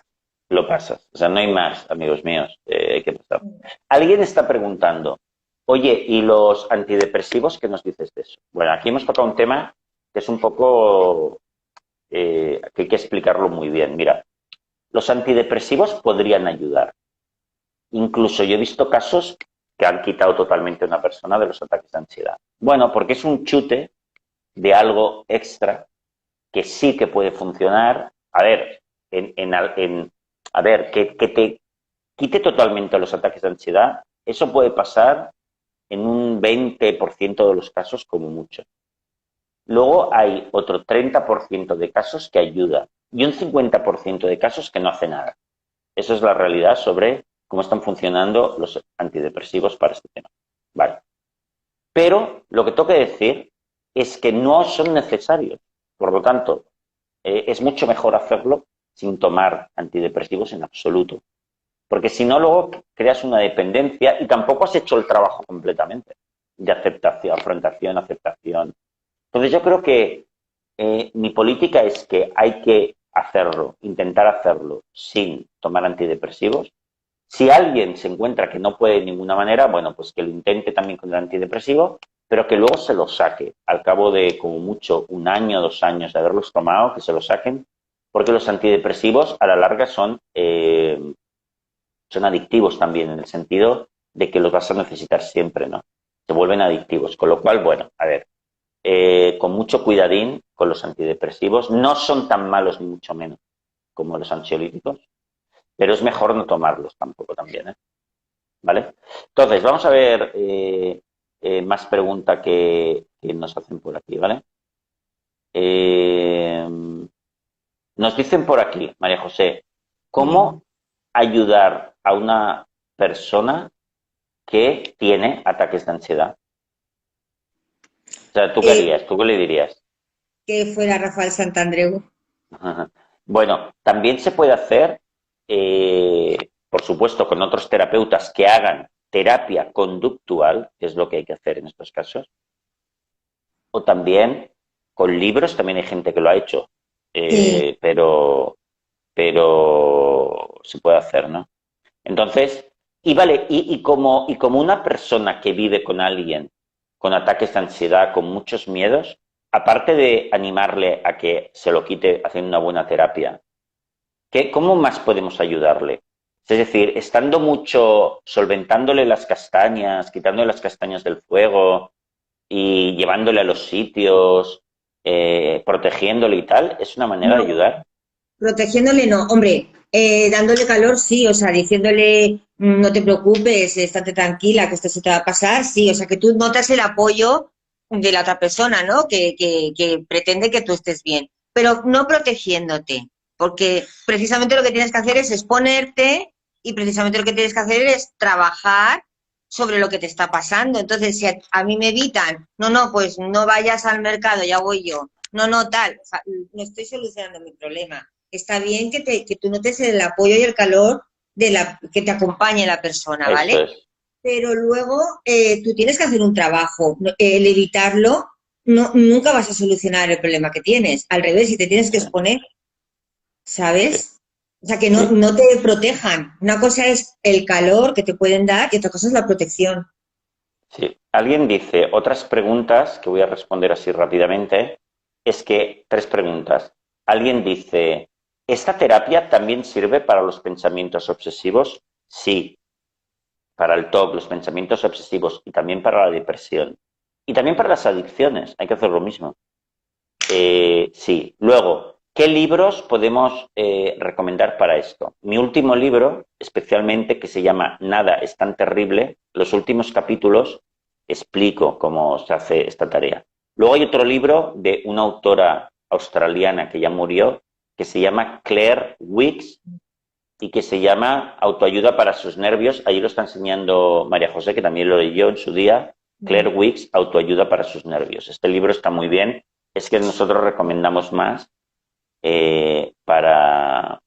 Lo pasas. O sea, no hay más, amigos míos. Hay que pasar. Alguien está preguntando, oye, ¿y los antidepresivos qué nos dices de eso? Bueno, aquí hemos tocado un tema que es un poco que hay que explicarlo muy bien. Mira, los antidepresivos podrían ayudar. Incluso yo he visto casos que han quitado totalmente a una persona de los ataques de ansiedad. Bueno, porque es un chute de algo extra que sí que puede funcionar. A ver, a ver, que te quite totalmente los ataques de ansiedad, eso puede pasar en un 20% de los casos como mucho. Luego hay otro 30% de casos que ayuda y un 50% de casos que no hace nada. Esa es la realidad sobre cómo están funcionando los antidepresivos para este tema. Vale. Pero lo que tengo que decir es que no son necesarios. Por lo tanto, es mucho mejor hacerlo sin tomar antidepresivos en absoluto. Porque si no, luego creas una dependencia y tampoco has hecho el trabajo completamente de aceptación, afrontación, aceptación. Entonces yo creo que mi política es que hay que hacerlo, intentar hacerlo sin tomar antidepresivos. Si alguien se encuentra que no puede de ninguna manera, bueno, pues que lo intente también con el antidepresivo, pero que luego se lo saque. Al cabo de como mucho un año, 2 años de haberlos tomado, que se lo saquen, porque los antidepresivos a la larga son adictivos también, en el sentido de que los vas a necesitar siempre, ¿no? Se vuelven adictivos. Con lo cual, bueno, a ver, con mucho cuidadín con los antidepresivos. No son tan malos, ni mucho menos, como los ansiolíticos, pero es mejor no tomarlos tampoco también, ¿eh? ¿Vale? Entonces, vamos a ver más preguntas que nos hacen por aquí, ¿vale? Eh, nos dicen por aquí, María José, Sí. ¿cómo ayudar a una persona que tiene ataques de ansiedad? O sea, ¿tú qué Eh, harías? ¿Tú qué le dirías? que fuera Rafael Santandreu. Bueno, también se puede hacer, por supuesto, con otros terapeutas que hagan terapia conductual, que es lo que hay que hacer en estos casos, o también con libros, también hay gente que lo ha hecho, Sí, pero pero se puede hacer, ¿no? Entonces, y vale, y como una persona que vive con alguien con ataques de ansiedad, con muchos miedos, aparte de animarle a que se lo quite haciendo una buena terapia, ¿cómo más podemos ayudarle? Es decir, estando mucho, solventándole las castañas, quitándole las castañas del fuego y llevándole a los sitios, protegiéndole y tal, ¿es una manera de No, ayudar? protegiéndole no, hombre, dándole calor sí, o sea, diciéndole no te preocupes, estate tranquila, que esto se te va a pasar, sí, o sea, que tú notas el apoyo de la otra persona, ¿no? Que pretende que tú estés bien, pero no protegiéndote, porque precisamente lo que tienes que hacer es exponerte y precisamente lo que tienes que hacer es trabajar sobre lo que te está pasando. Entonces, si a mí me evitan, no, no, pues no vayas al mercado, ya voy yo. No, no, tal, o sea, no estoy solucionando mi problema. Está bien que tú notes el apoyo y el calor que te acompañe la persona, Eso ¿vale? es. Pero luego tú tienes que hacer un trabajo. El evitarlo, no, nunca vas a solucionar el problema que tienes. Al revés, si te tienes que Sí, exponer, sí, ¿sabes? O sea, que no, sí. no te protejan. Una cosa es el calor que te pueden dar y otra cosa es la protección. Sí. Alguien dice, otras preguntas que voy a responder así rápidamente, es que, tres preguntas. Alguien dice, ¿esta terapia también sirve para los pensamientos obsesivos? Sí, para el TOC, los pensamientos obsesivos y también para la depresión. Y también para las adicciones, hay que hacer lo mismo. Sí. Luego, ¿qué libros podemos recomendar para esto? Mi último libro, especialmente, que se llama Nada es tan terrible, los últimos capítulos explico cómo se hace esta tarea. Luego hay otro libro de una autora australiana que ya murió, que se llama Claire Weeks y que se llama Autoayuda para sus nervios. Allí lo está enseñando María José, que también lo leyó en su día. Claire Weeks, Autoayuda para sus nervios. Este libro está muy bien. Es que nosotros recomendamos más para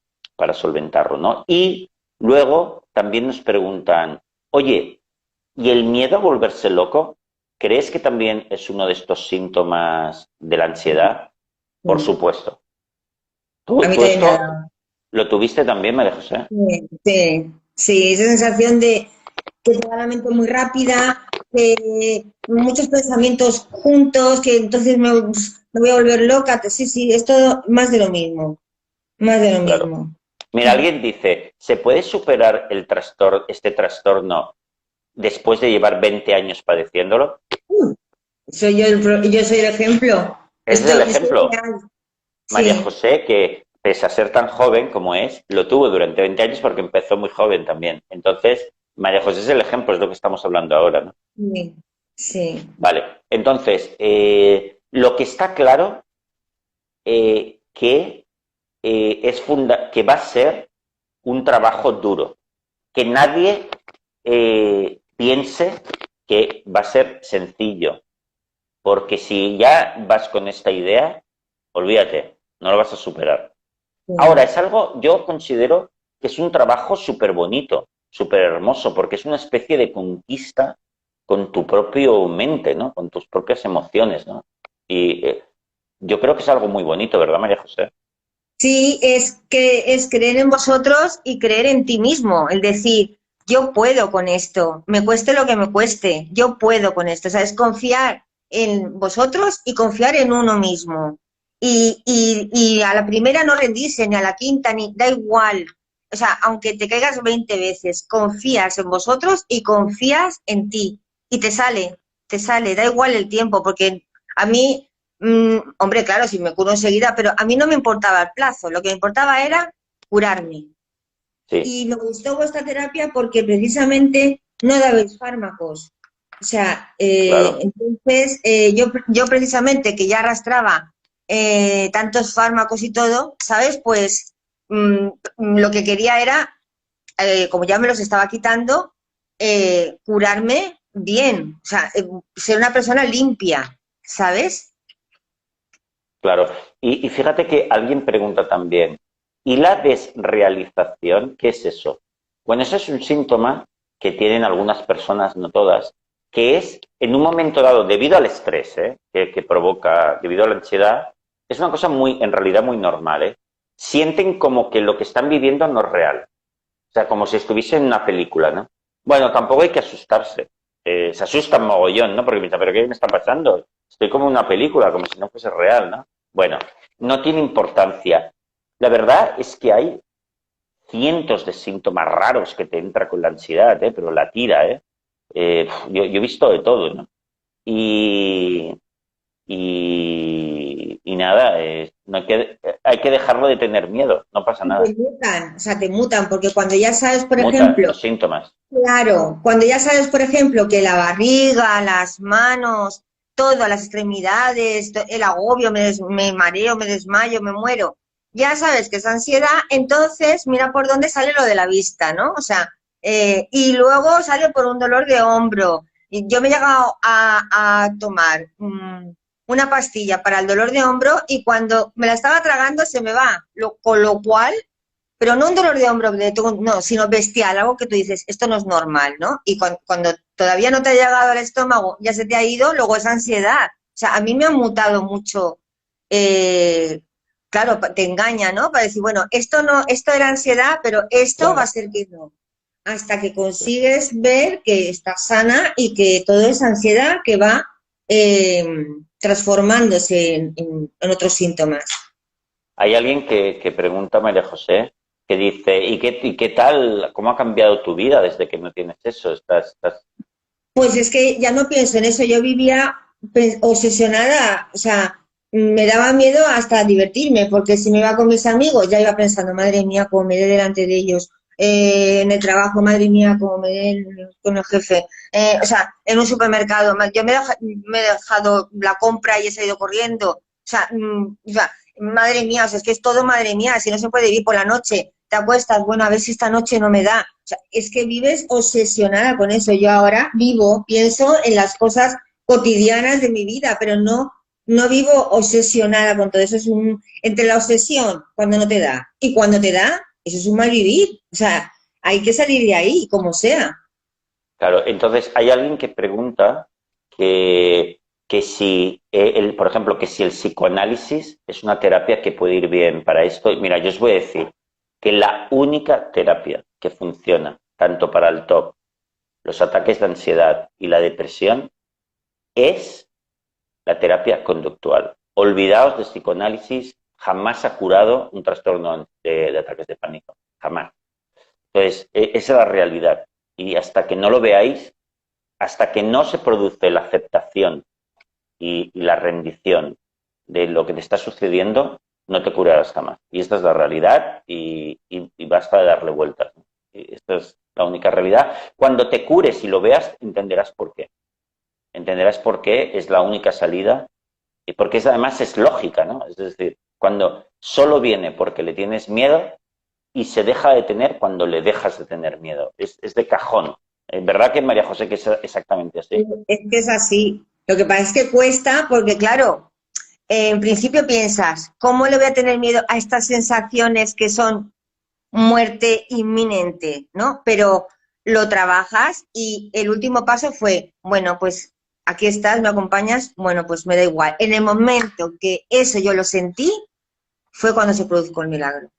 solventarlo, ¿no? Y luego también nos preguntan, oye, ¿y el miedo a volverse loco? ¿Crees que también es uno de estos síntomas de la ansiedad? Por Sí. supuesto. A mí Tú también me ha esto dado. lo tuviste también, María José? Sí, sí, sí, esa sensación de que te va la mente muy rápida, que muchos pensamientos juntos, que entonces me voy a volver loca. Sí, sí, es todo más de lo mismo, más de lo Claro. mismo. Mira, alguien dice, ¿se puede superar el trastorno, este trastorno después de llevar 20 años padeciéndolo? Soy yo yo soy el ejemplo. Ese es el Estoy ejemplo. real. María Sí, José, que pese a ser tan joven como es, lo tuvo durante 20 años porque empezó muy joven también. Entonces, María José es el ejemplo, es lo que estamos hablando ahora, ¿no? sí, sí. Vale, entonces, lo que está claro que, que va a ser un trabajo duro, que nadie piense que va a ser sencillo, porque si ya vas con esta idea, olvídate, no lo vas a superar. Ahora, Sí. es algo, yo considero que es un trabajo súper bonito, súper hermoso, porque es una especie de conquista con tu propio mente, ¿no? Con tus propias emociones, ¿no? Y yo creo que es algo muy bonito, ¿verdad, María José? Sí, es que es creer en vosotros y creer en ti mismo, el decir, yo puedo con esto, me cueste lo que me cueste, yo puedo con esto, o sea, es confiar en vosotros y confiar en uno mismo. Y a la primera no rendirse, ni a la quinta, ni da igual. O sea, aunque te caigas 20 veces, confías en vosotros y confías en ti. Y te sale, da igual el tiempo, porque a mí hombre, claro, si me curo enseguida, pero a mí no me importaba el plazo, lo que me importaba era curarme. Sí, Y me gustó vuestra terapia porque precisamente no dabais fármacos. O sea, claro, entonces yo precisamente que ya arrastraba tantos fármacos y todo, ¿sabes? Pues lo que quería era, como ya me los estaba quitando, curarme bien, o sea, ser una persona limpia, ¿sabes? claro. Y fíjate que alguien pregunta también, ¿y la desrealización? ¿Qué es eso? Bueno, eso es un síntoma que tienen algunas personas, no todas, que es en un momento dado, debido al estrés que provoca, debido a la ansiedad, es una cosa muy, en realidad muy normal, ¿eh? sienten como que lo que están viviendo no es real. O sea, como si estuviesen en una película, ¿no? Bueno, tampoco hay que asustarse. Se asustan mogollón, ¿no? Porque piensan, ¿pero qué me está pasando? Estoy como en una película, como si no fuese real, ¿no? Bueno, no tiene importancia. La verdad es que hay cientos de síntomas raros que te entra con la ansiedad, ¿eh? Pero la tira, ¿eh? Yo he visto de todo, ¿no? Y, y nada, no hay que dejarlo de tener miedo, no pasa Y te nada. mutan, o sea, te mutan, porque cuando ya sabes, por Mutan ejemplo, los síntomas. claro, cuando ya sabes, por ejemplo, que la barriga, las manos, todas las extremidades, el agobio, me mareo, me desmayo, me muero, ya sabes que es ansiedad, entonces mira por dónde sale lo de la vista, ¿no? O sea, y luego sale por un dolor de hombro. Y yo me he llegado a tomar una pastilla para el dolor de hombro y cuando me la estaba tragando se me va, con lo cual pero no un dolor de hombro, no, sino bestial, algo que tú dices, esto no es normal, ¿no? Y cuando todavía no te ha llegado al estómago, ya se te ha ido, luego es ansiedad. O sea, a mí me ha mutado mucho, eh, claro, te engaña, ¿no? Para decir, bueno, esto no, esto era ansiedad, pero esto va a Claro. ser que no. Hasta que consigues ver que estás sana y que todo es ansiedad que va eh, transformándose en otros síntomas. Hay alguien que pregunta a María José, que dice, y qué tal, cómo ha cambiado tu vida desde que no tienes eso? Pues es que ya no pienso en eso, yo vivía obsesionada, o sea, me daba miedo hasta divertirme, porque si me iba con mis amigos ya iba pensando, madre mía, cómo me dé delante de ellos, en el trabajo, madre mía, cómo me dé con el jefe, o sea, en un supermercado, yo me he dejado la compra y he salido corriendo, o sea, madre mía, o sea, es que es todo madre mía, si no se puede vivir por la noche, te acuestas, bueno, a ver si esta noche no me da. O sea, es que vives obsesionada con eso. Yo ahora vivo, pienso en las cosas cotidianas de mi vida, pero no vivo obsesionada con todo eso. Es entre la obsesión, cuando no te da, y cuando te da, eso es un mal vivir. O sea, hay que salir de ahí, como sea. Claro, entonces hay alguien que pregunta que si, por ejemplo, que si el psicoanálisis es una terapia que puede ir bien para esto. Y mira, yo os voy a decir que la única terapia que funciona tanto para el TOC, los ataques de ansiedad y la depresión es la terapia conductual. Olvidaos de psicoanálisis, jamás ha curado un trastorno de ataques de pánico, jamás. Entonces, esa es la realidad. Y hasta que no lo veáis, hasta que no se produce la aceptación y la rendición de lo que te está sucediendo, no te curarás jamás. Y esta es la realidad y basta de darle vueltas, ¿no? Y esta es la única realidad. Cuando te cures y lo veas, entenderás por qué. Entenderás por qué es la única salida y porque además es lógica, ¿no? Es decir, cuando solo viene porque le tienes miedo y se deja de tener cuando le dejas de tener miedo. Es de cajón. ¿Verdad que María José que es exactamente así? Es que es así. Lo que pasa es que cuesta porque, claro, en principio piensas, ¿cómo le voy a tener miedo a estas sensaciones que son muerte inminente, ¿no? Pero lo trabajas y el último paso fue, bueno, pues aquí estás, me acompañas, bueno, pues me da igual. En el momento que eso yo lo sentí, fue cuando se produjo el milagro.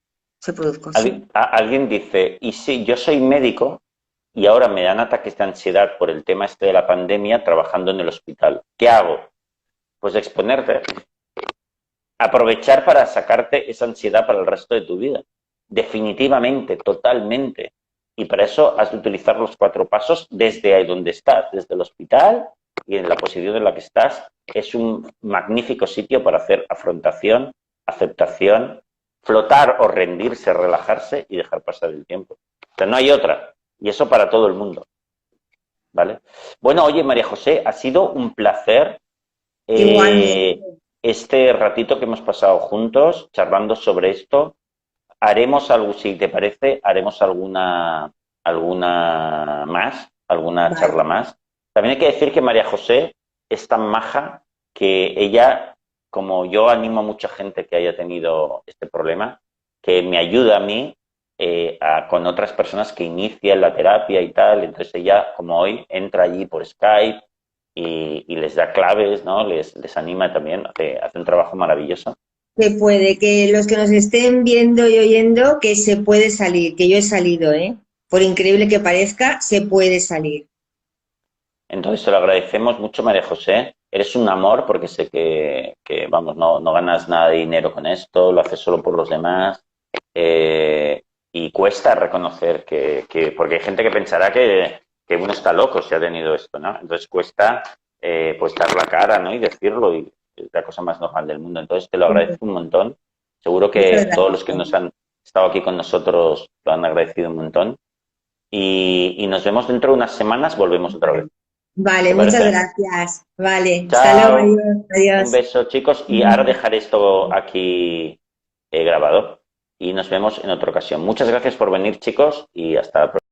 Se produjo, sí. Alguien dice, y si yo soy médico y ahora me dan ataques de ansiedad por el tema este de la pandemia trabajando en el hospital, ¿qué hago? Pues exponerte, aprovechar para sacarte esa ansiedad para el resto de tu vida. Definitivamente, totalmente. Y para eso has de utilizar los 4 pasos desde ahí donde estás, desde el hospital y en la posición en la que estás. Es un magnífico sitio para hacer afrontación, aceptación, flotar o rendirse, relajarse y dejar pasar el tiempo. O sea, no hay otra. Y eso para todo el mundo. ¿Vale? Bueno, oye, María José, ha sido un placer Igualmente. eh, este ratito que hemos pasado juntos charlando sobre esto. Haremos algo, si te parece, haremos alguna más, alguna charla Vale. más. También hay que decir que María José es tan maja que ella, como yo animo a mucha gente que haya tenido este problema, que me ayuda a mí con otras personas que inician la terapia y tal. Entonces ella, como hoy, entra allí por Skype y les da claves, ¿no? Les anima también, hace un trabajo maravilloso. se puede, que los que nos estén viendo y oyendo, que se puede salir, que yo he salido, ¿eh? Por increíble que parezca, se puede salir. Entonces te lo agradecemos mucho, María José. Eres un amor porque sé vamos, no ganas nada de dinero con esto, lo haces solo por los demás. Y cuesta reconocer porque hay gente que pensará que uno está loco si ha tenido esto, ¿no? Entonces cuesta pues dar la cara, ¿no? Y decirlo, y es la cosa más normal del mundo. Entonces te lo agradezco un montón. Seguro Muchas que todos los que nos gracias. han estado aquí con nosotros lo han agradecido un montón. Y nos vemos dentro de unas semanas, volvemos otra vez. Vale, ¿Te muchas parece? gracias. Vale, hasta luego, Chao. adiós, Un adiós. beso, chicos. Y ahora dejaré esto aquí grabado. Y nos vemos en otra ocasión. Muchas gracias por venir, chicos, y hasta la próxima.